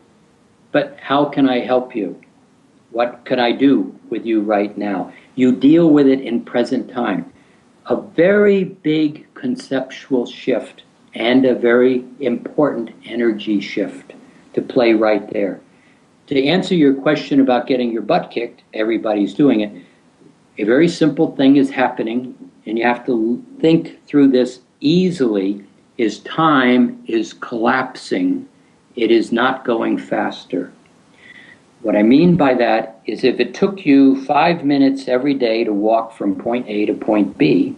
but how can I help you? What can I do with you right now? You deal with it in present time. A very big conceptual shift and a very important energy shift to play right there. To answer your question about getting your butt kicked, everybody's doing it. A very simple thing is happening, and you have to think through this easily, is time is collapsing. It is not going faster. What I mean by that is if it took you 5 minutes every day to walk from point A to point B,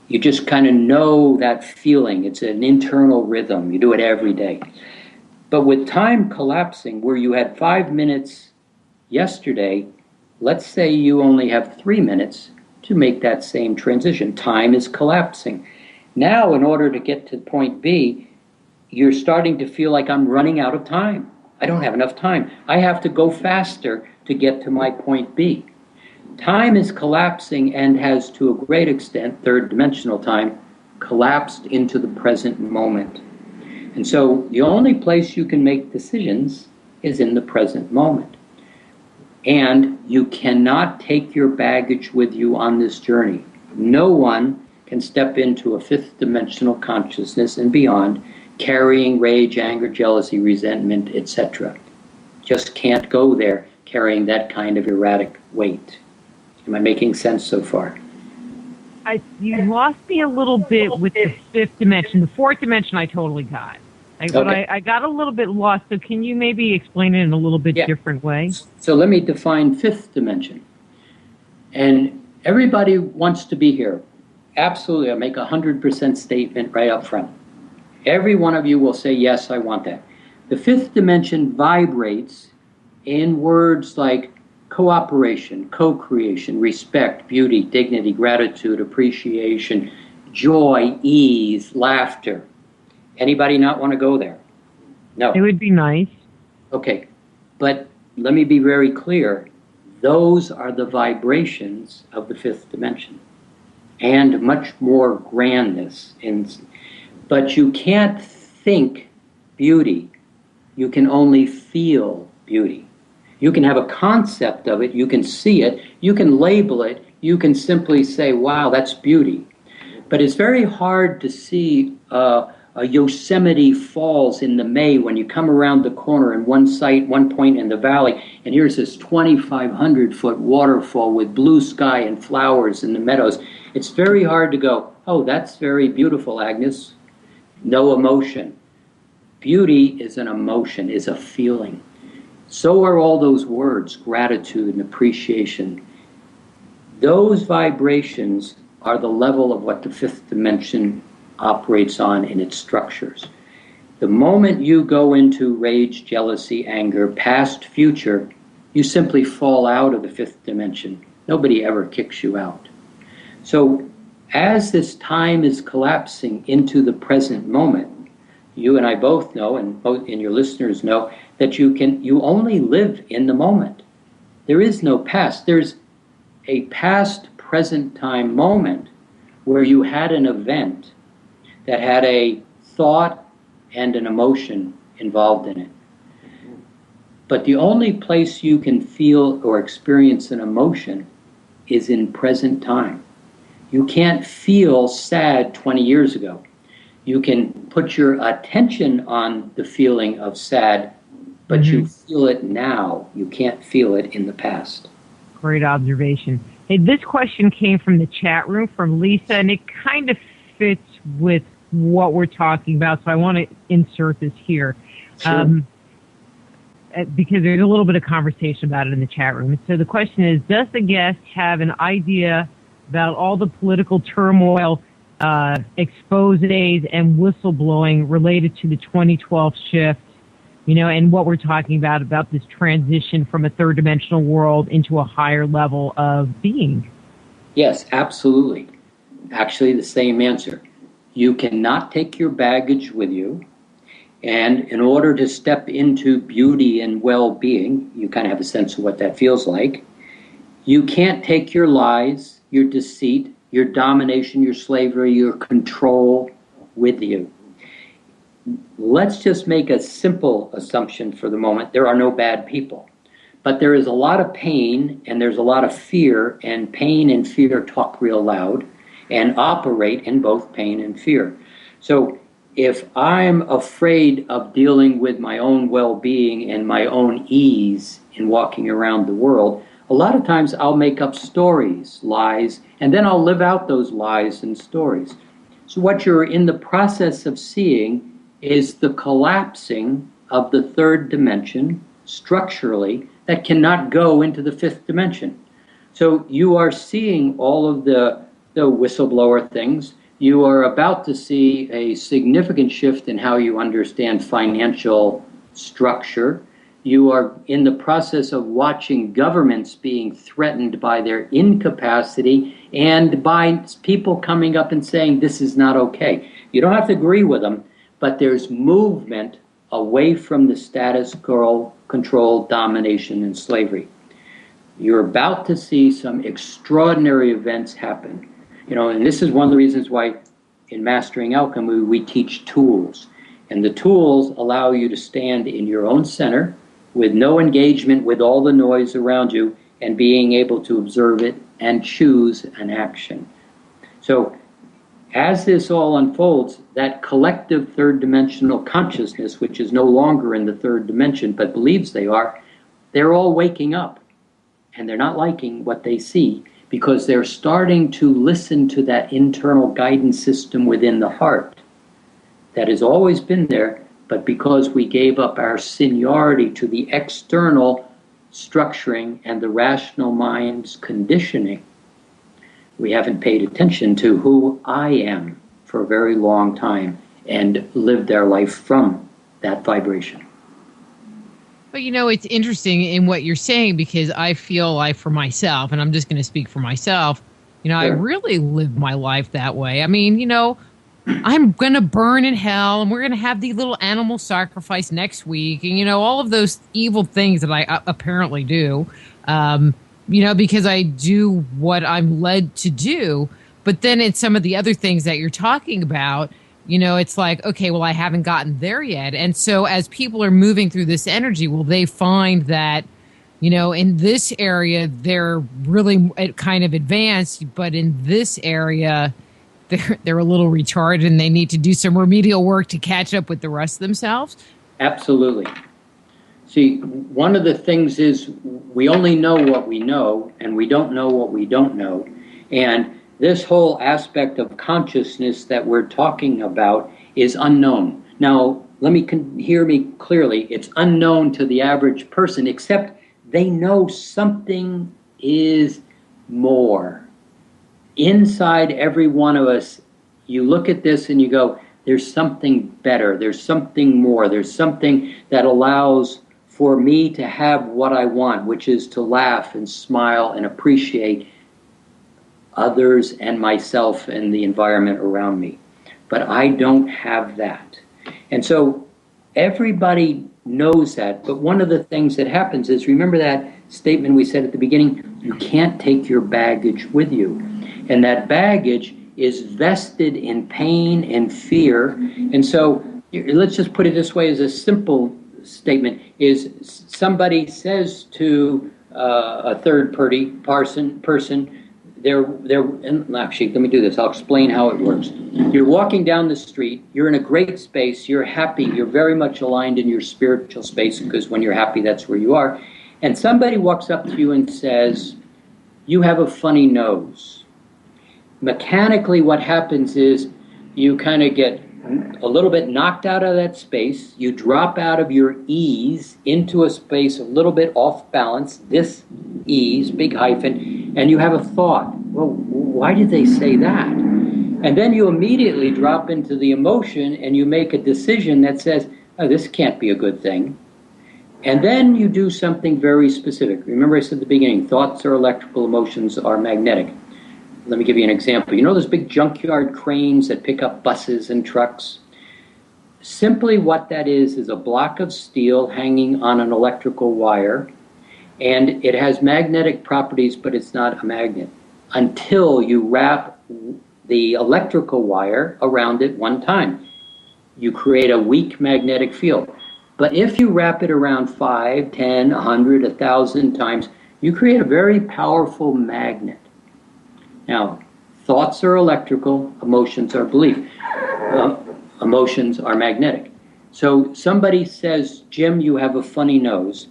you just kind of know that feeling. It's an internal rhythm. You do it every day. But with time collapsing, where you had 5 minutes yesterday, let's say you only have 3 minutes to make that same transition. Time is collapsing. Now, in order to get to point B, you're starting to feel like I'm running out of time. I don't have enough time. I have to go faster to get to my point B. Time is collapsing and has, to a great extent, third dimensional time, collapsed into the present moment. And so the only place you can make decisions is in the present moment. And you cannot take your baggage with you on this journey. No one can step into a fifth dimensional consciousness and beyond carrying rage, anger, jealousy, resentment, etc. Just can't go there carrying that kind of erratic weight. Am I making sense so far? You lost me a little bit with the fifth dimension. The fourth dimension I totally got. But I got a little bit lost, so can you maybe explain it in a little bit different way? So let me define fifth dimension. And everybody wants to be here. Absolutely, I'll make 100% statement right up front. Every one of you will say, yes, I want that. The fifth dimension vibrates in words like cooperation, co-creation, respect, beauty, dignity, gratitude, appreciation, joy, ease, laughter. Anybody not want to go there? No. It would be nice. Okay, but let me be very clear. Those are the vibrations of the fifth dimension, and much more grandness. But you can't think beauty. You can only feel beauty. You can have a concept of it. You can see it. You can label it. You can simply say, wow, that's beauty. But it's very hard to see a Yosemite Falls in the May when you come around the corner in one point in the valley, and here's this 2,500-foot waterfall with blue sky and flowers in the meadows. It's very hard to go, oh, that's very beautiful, Agnes. No emotion. Beauty is an emotion, is a feeling. So are all those words, gratitude and appreciation. Those vibrations are the level of what the fifth dimension operates on in its structures. The moment you go into rage, jealousy, anger, past, future, you simply fall out of the fifth dimension. Nobody ever kicks you out. So as this time is collapsing into the present moment, you and I both know, and your listeners know, that you only live in the moment. There is no past. There's a past, present time moment where you had an event that had a thought and an emotion involved in it. But the only place you can feel or experience an emotion is in present time. You can't feel sad 20 years ago. You can put your attention on the feeling of sad, but you feel it now. You can't feel it in the past. Great observation. Hey, this question came from the chat room from Lisa, and it kind of fits with what we're talking about, so I want to insert this here. Sure. Because there's a little bit of conversation about it in the chat room. So the question is, does the guest have an idea about all the political turmoil, exposés, and whistleblowing related to the 2012 shift, and what we're talking about this transition from a third dimensional world into a higher level of being? Yes, absolutely. Actually, the same answer. You cannot take your baggage with you. And in order to step into beauty and well-being, you kind of have a sense of what that feels like. You can't take your lies, your deceit, your domination, your slavery, your control with you. Let's just make a simple assumption for the moment. There are no bad people. But there is a lot of pain, and there's a lot of fear, and pain and fear talk real loud and operate in both pain and fear. So if I'm afraid of dealing with my own well-being and my own ease in walking around the world, a lot of times I'll make up stories, lies, and then I'll live out those lies and stories. So what you're in the process of seeing is the collapsing of the third dimension structurally that cannot go into the fifth dimension. So you are seeing all of the whistleblower things. You are about to see a significant shift in how you understand financial structure. You are in the process of watching governments being threatened by their incapacity and by people coming up and saying this is not okay. You don't have to agree with them, but there's movement away from the status quo, control, domination, and slavery. You're about to see some extraordinary events happen. And this is one of the reasons why in Mastering Alchemy we teach tools. And the tools allow you to stand in your own center with no engagement with all the noise around you and being able to observe it and choose an action. So as this all unfolds, that collective third dimensional consciousness, which is no longer in the third dimension but believes they are, they're all waking up. And they're not liking what they see because they're starting to listen to that internal guidance system within the heart that has always been there, but because we gave up our seniority to the external structuring and the rational mind's conditioning, we haven't paid attention to who I am for a very long time and lived our life from that vibration. But it's interesting in what you're saying, because I feel like for myself, and I'm just going to speak for myself, I really live my life that way. I mean, I'm going to burn in hell, and we're going to have the little animal sacrifice next week, and, all of those evil things that I apparently do, because I do what I'm led to do. But then it's some of the other things that you're talking about, it's like, okay, well, I haven't gotten there yet. And so as people are moving through this energy, will they find that, in this area, they're really kind of advanced, but in this area, they're a little retarded and they need to do some remedial work to catch up with the rest of themselves? Absolutely. See, one of the things is we only know what we know, and we don't know what we don't know. And this whole aspect of consciousness that we're talking about is unknown. Now, hear me clearly. It's unknown to the average person, except they know something is more. Inside every one of us, you look at this and you go, there's something better, there's something more, there's something that allows for me to have what I want, which is to laugh and smile and appreciate others and myself and the environment around me. But I don't have that. And so everybody knows that. But one of the things that happens is, remember that statement we said at the beginning, you can't take your baggage with you. And that baggage is vested in pain and fear. And so let's just put it this way, as a simple statement, is somebody says to a third person, actually, let me do this. I'll explain how it works. You're walking down the street. You're in a great space. You're happy. You're very much aligned in your spiritual space, because when you're happy, that's where you are. And somebody walks up to you and says, you have a funny nose. Mechanically, what happens is you kind of get a little bit knocked out of that space. You drop out of your ease into a space a little bit off balance, this ease, big hyphen, and you have a thought. Well, why did they say that? And then you immediately drop into the emotion and you make a decision that says, oh, this can't be a good thing. And then you do something very specific. Remember I said at the beginning, thoughts are electrical, emotions are magnetic. Let me give you an example. You know those big junkyard cranes that pick up buses and trucks? Simply what that is a block of steel hanging on an electrical wire, and it has magnetic properties, but it's not a magnet until you wrap the electrical wire around it one time. You create a weak magnetic field. But if you wrap it around 5, 10, 100, 1,000 times, you create a very powerful magnet. Now, thoughts are electrical, emotions are belief. Emotions are magnetic. So somebody says, Jim, you have a funny nose.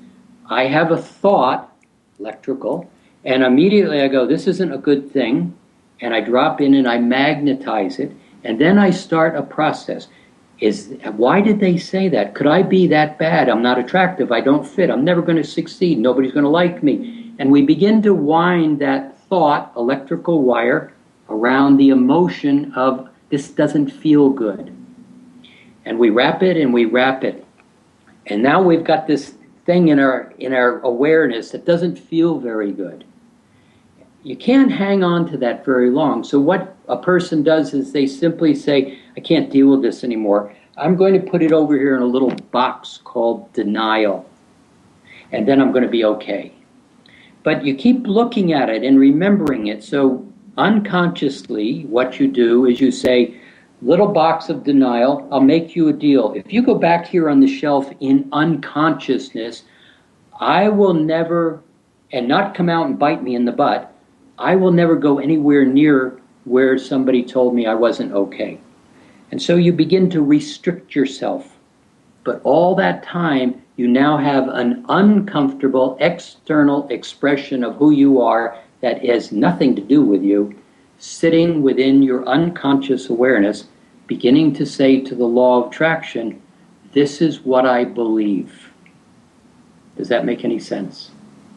I have a thought, electrical, and immediately I go, this isn't a good thing, and I drop in and I magnetize it, and then I start a process. Why did they say that? Could I be that bad? I'm not attractive, I don't fit, I'm never going to succeed, nobody's going to like me. And we begin to wind that thought, electrical wire, around the emotion of this doesn't feel good. And we wrap it and we wrap it. And now we've got this thing in our awareness that doesn't feel very good. You can't hang on to that very long. So what a person does is they simply say, I can't deal with this anymore. I'm going to put it over here in a little box called denial. And then I'm going to be okay. But you keep looking at it and remembering it. So unconsciously, what you do is you say, little box of denial, I'll make you a deal. If you go back here on the shelf in unconsciousness, I will never, and not come out and bite me in the butt, I will never go anywhere near where somebody told me I wasn't okay. And so you begin to restrict yourself. But all that time, you now have an uncomfortable external expression of who you are that has nothing to do with you, sitting within your unconscious awareness, beginning to say to the law of attraction, this is what I believe. Does that make any sense?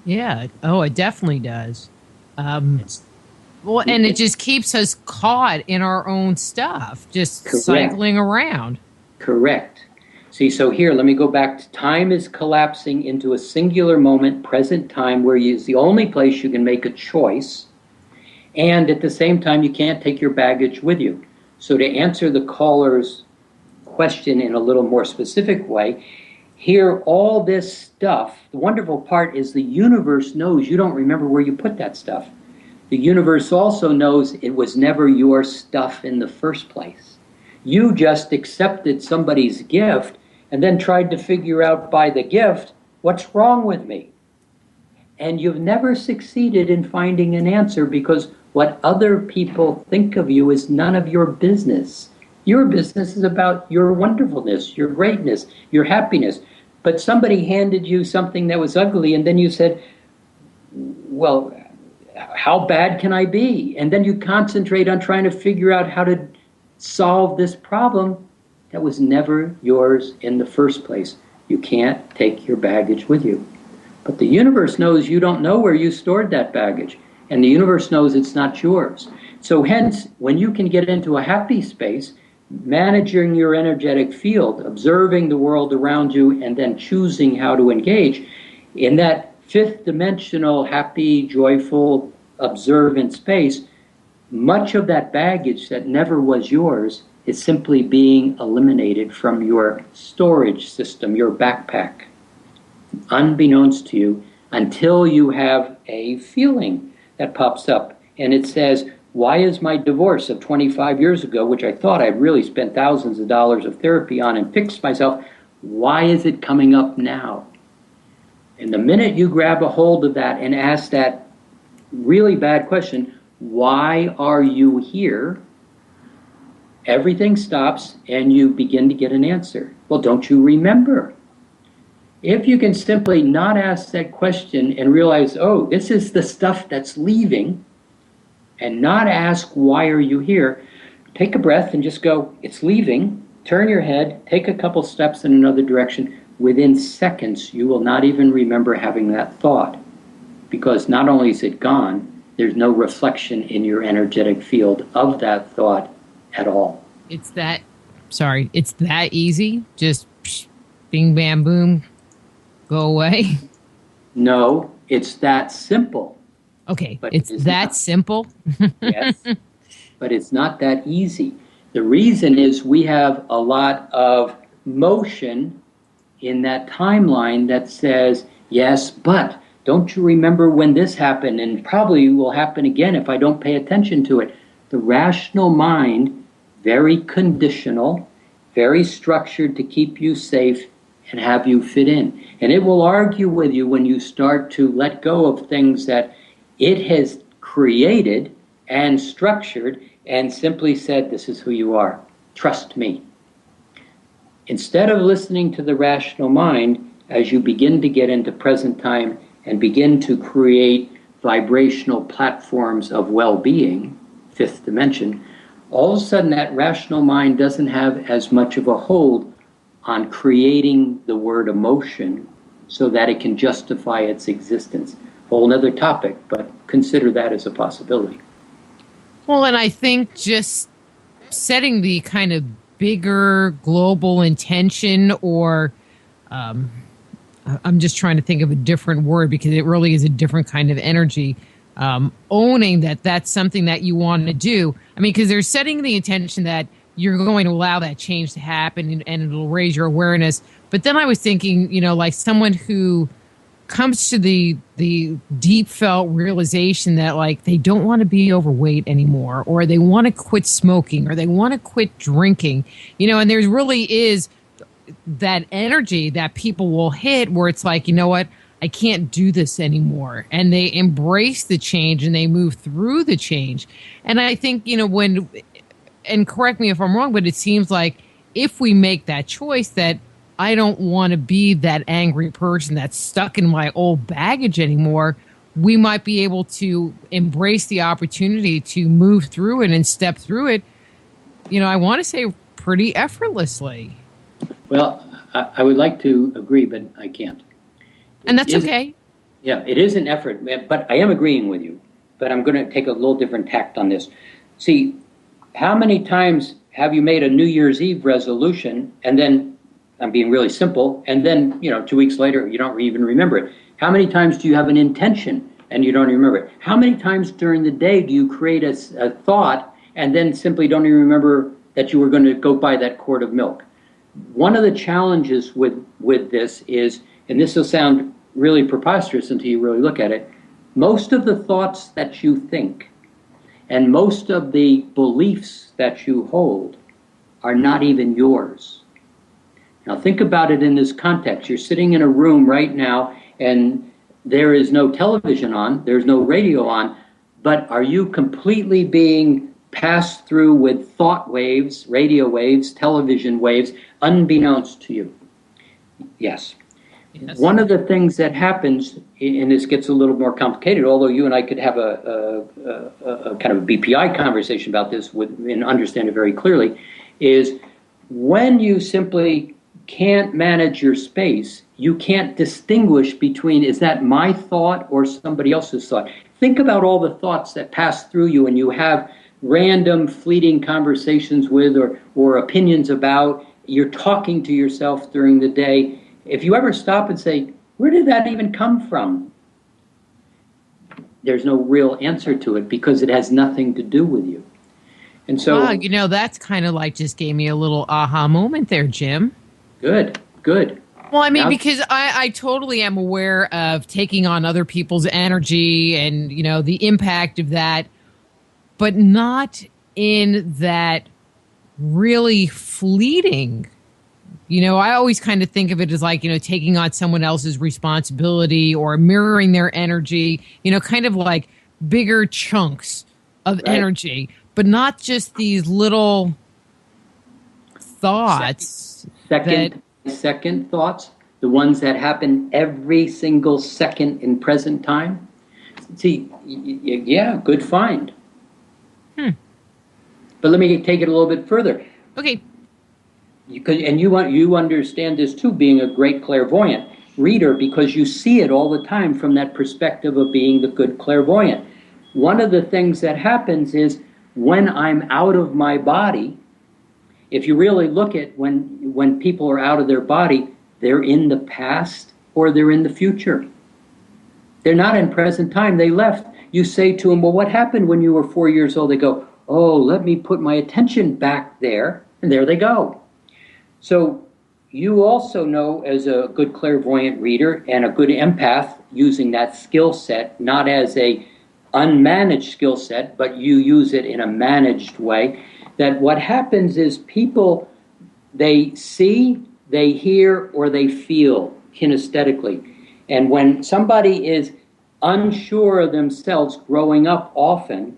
Yeah. Oh, it definitely does. Well, and it just keeps us caught in our own stuff, just Correct. cycling around. Correct. See, so here, let me go back to time is collapsing into a singular moment, present time, where it's the only place you can make a choice. And at the same time, you can't take your baggage with you. So to answer the caller's question in a little more specific way, here, all this stuff, the wonderful part is the universe knows you don't remember where you put that stuff. The universe also knows it was never your stuff in the first place. You just accepted somebody's gift and then tried to figure out by the gift, what's wrong with me? And you've never succeeded in finding an answer because what other people think of you is none of your business. Your business is about your wonderfulness, your greatness, your happiness. But somebody handed you something that was ugly, and then you said, well, how bad can I be? And then you concentrate on trying to figure out how to solve this problem that was never yours in the first place. You can't take your baggage with you. But the universe knows you don't know where you stored that baggage, and the universe knows it's not yours. So hence, when you can get into a happy space, managing your energetic field, observing the world around you, and then choosing how to engage, in that fifth dimensional, happy, joyful, observant space, much of that baggage that never was yours is simply being eliminated from your storage system, your backpack, unbeknownst to you, until you have a feeling that pops up. And it says, why is my divorce of 25 years ago, which I thought I'd really spent thousands of dollars of therapy on and fixed myself, why is it coming up now? And the minute you grab a hold of that and ask that really bad question, why are you here? Everything stops and you begin to get an answer. Well, don't you remember? If you can simply not ask that question and realize, oh, this is the stuff that's leaving, and not ask, why are you here? Take a breath and just go, it's leaving. Turn your head, take a couple steps in another direction. Within seconds, you will not even remember having that thought. Because not only is it gone, there's no reflection in your energetic field of that thought at all. It's that easy? Just bing, bam, boom, go away? No, it's that simple. Okay, it's that simple? Yes, but it's not that easy. The reason is we have a lot of motion in that timeline that says, yes, but don't you remember when this happened, and probably will happen again if I don't pay attention to it. The rational mind, very conditional, very structured to keep you safe and have you fit in. And it will argue with you when you start to let go of things that it has created and structured and simply said, this is who you are. Trust me. Instead of listening to the rational mind, as you begin to get into present time and begin to create vibrational platforms of well-being, fifth dimension, all of a sudden that rational mind doesn't have as much of a hold on creating the word emotion so that it can justify its existence. Whole other topic, but consider that as a possibility. Well, and I think just setting the kind of bigger global intention, or I'm just trying to think of a different word because it really is a different kind of energy, owning that that's something that you want to do. I mean, because they're setting the intention that you're going to allow that change to happen and it'll raise your awareness. But then I was thinking, like someone who comes to the deep felt realization that like they don't want to be overweight anymore, or they want to quit smoking, or they want to quit drinking, and there really is that energy that people will hit where it's like, you know what, I can't do this anymore. And they embrace the change and they move through the change. And I think, and correct me if I'm wrong, but it seems like if we make that choice that I don't want to be that angry person that's stuck in my old baggage anymore, we might be able to embrace the opportunity to move through it and step through it, I want to say pretty effortlessly. Well, I would like to agree, but I can't. And that's okay. Yeah, it is an effort, but I am agreeing with you. But I'm going to take a little different tact on this. See, how many times have you made a New Year's Eve resolution, and then, I'm being really simple, and then, 2 weeks later, you don't even remember it? How many times do you have an intention and you don't even remember it? How many times during the day do you create a thought and then simply don't even remember that you were going to go buy that quart of milk? One of the challenges with this is, and this will sound really preposterous until you really look at it, most of the thoughts that you think and most of the beliefs that you hold are not even yours. Now think about it in this context. You're sitting in a room right now and there is no television on, there's no radio on, but are you completely being passed through with thought waves, radio waves, television waves, unbeknownst to you? Yes. Yes. One of the things that happens, and this gets a little more complicated, although you and I could have a kind of a BPI conversation about this and understand it very clearly, is when you simply can't manage your space, you can't distinguish between, is that my thought or somebody else's thought? Think about all the thoughts that pass through you and you have random fleeting conversations with or opinions about. You're talking to yourself during the day. If you ever stop and say, where did that even come from? There's no real answer to it because it has nothing to do with you. And so, wow, that's kind of like just gave me a little aha moment there, Jim. Good. Well, I mean, because I totally am aware of taking on other people's energy and, the impact of that, but not in that really fleeting. I always kind of think of it as like, taking on someone else's responsibility or mirroring their energy, kind of like bigger chunks of energy, but not just these little thoughts. Second thoughts, the ones that happen every single second in present time. See, yeah, good find. But let me take it a little bit further. Okay. You understand this too, being a great clairvoyant reader, because you see it all the time from that perspective of being the good clairvoyant. One of the things that happens is when I'm out of my body, if you really look at when people are out of their body, they're in the past or they're in the future. They're not in present time. They left. You say to them, well, what happened when you were 4 years old? They go, oh, let me put my attention back there. And there they go. So you also know, as a good clairvoyant reader and a good empath, using that skill set, not as a unmanaged skill set, but you use it in a managed way, that what happens is people, they see, they hear, or they feel kinesthetically. And when somebody is unsure of themselves growing up often,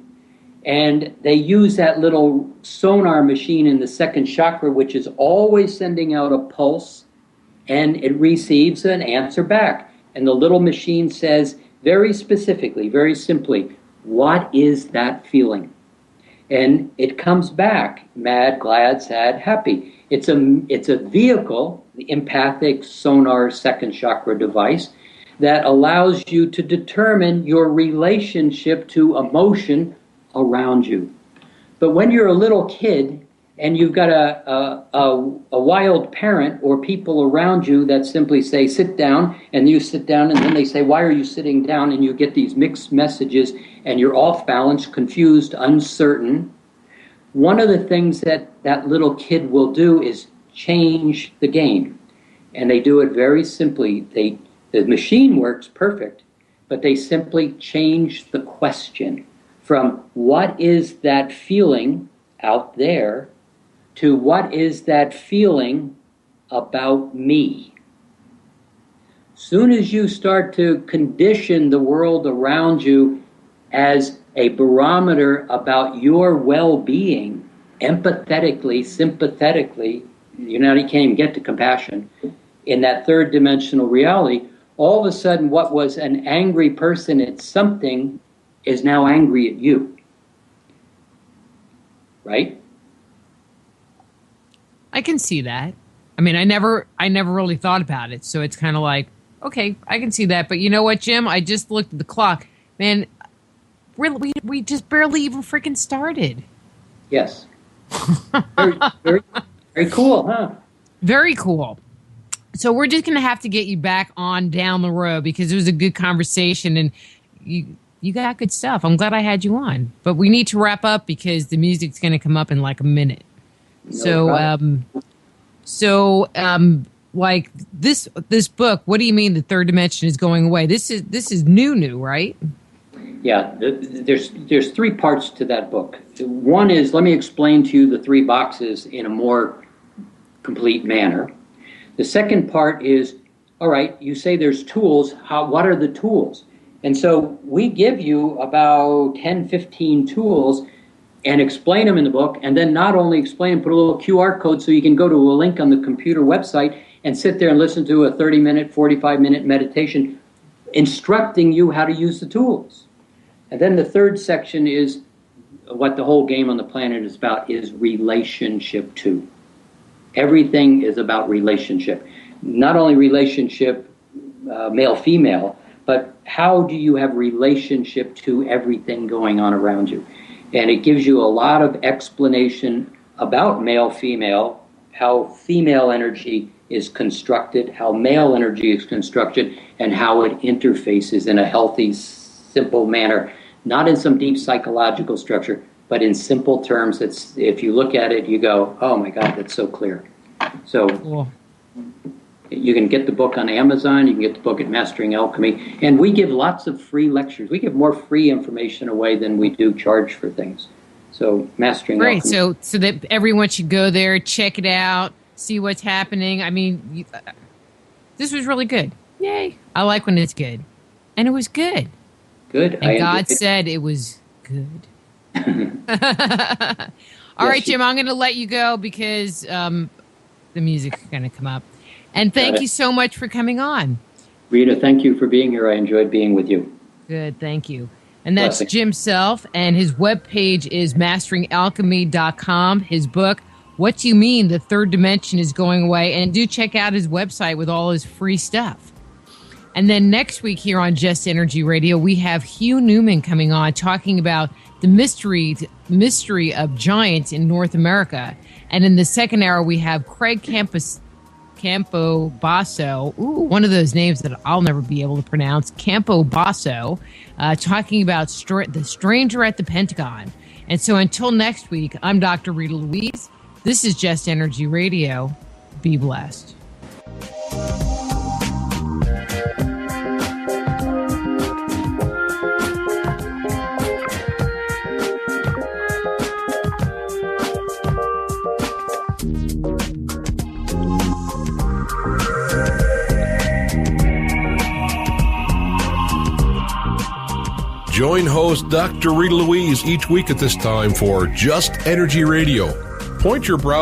and they use that little sonar machine in the second chakra, which is always sending out a pulse, and it receives an answer back. And the little machine says very specifically, very simply, what is that feeling? And it comes back, mad, glad, sad, happy. It's a vehicle, the empathic sonar second chakra device, that allows you to determine your relationship to emotion around you. But when you're a little kid and you've got a wild parent or people around you that simply say, sit down, and you sit down, and then they say, why are you sitting down? And you get these mixed messages and you're off balance, confused, uncertain. One of the things that little kid will do is change the game. And they do it very simply. The machine works perfect, but they simply change the question from what is that feeling out there to what is that feeling about me. Soon as you start to condition the world around you as a barometer about your well-being, empathetically, sympathetically, you can't even get to compassion, in that third dimensional reality, all of a sudden what was an angry person at something is now angry at you. Right? I can see that. I mean, I never really thought about it. So it's kind of like, okay, I can see that. But you know what, Jim? I just looked at the clock. Man, we just barely even freaking started. Yes. Very, very, very cool, huh? Very cool. So we're just going to have to get you back on down the road because it was a good conversation and you got good stuff. I'm glad I had you on. But we need to wrap up because the music's going to come up in like a minute. Like this book, what do you mean the third dimension is going away? This is new, right? Yeah, there's three parts to that book. One is, let me explain to you the three boxes in a more complete manner. The second part is, all right, you say there's tools. What are the tools? And so we give you about 10, 15 tools and explain them in the book, and then not only explain, put a little QR code so you can go to a link on the computer website and sit there and listen to a 30-minute, 45-minute meditation instructing you how to use the tools. And then the third section is what the whole game on the planet is about, is relationship 2. Everything is about relationship. Not only relationship male-female, but how do you have relationship to everything going on around you? And it gives you a lot of explanation about male-female, how female energy is constructed, how male energy is constructed, and how it interfaces in a healthy, simple manner, not in some deep psychological structure, but in simple terms. That's, if you look at it, you go, oh my God, that's so clear. So cool. You can get the book on Amazon, you can get the book at Mastering Alchemy, and we give lots of free lectures. We give more free information away than we do charge for things. So Mastering Alchemy. Great, so that everyone should go there, check it out, see what's happening. I mean, this was really good. Yay. I like when it's good. And it was good. Good. And God said it was good. All right, Jim, I'm going to let you go because the music's going to come up. And thank you so much for coming on. Rita, thank you for being here. I enjoyed being with you. Good, thank you. And that's Jim Self, and his webpage is masteringalchemy.com. His book, What Do You Mean the Third Dimension is Going Away? And do check out his website with all his free stuff. And then next week here on Just Energy Radio, we have Hugh Newman coming on talking about the mystery of giants in North America. And in the second hour, we have Craig Campo Basso, one of those names that I'll never be able to pronounce, Campo Basso, talking about the stranger at the Pentagon. And so until next week, I'm Dr. Rita Louise. This is Just Energy Radio. Be blessed. Join host Dr. Rita Louise each week at this time for Just Energy Radio. Point your browser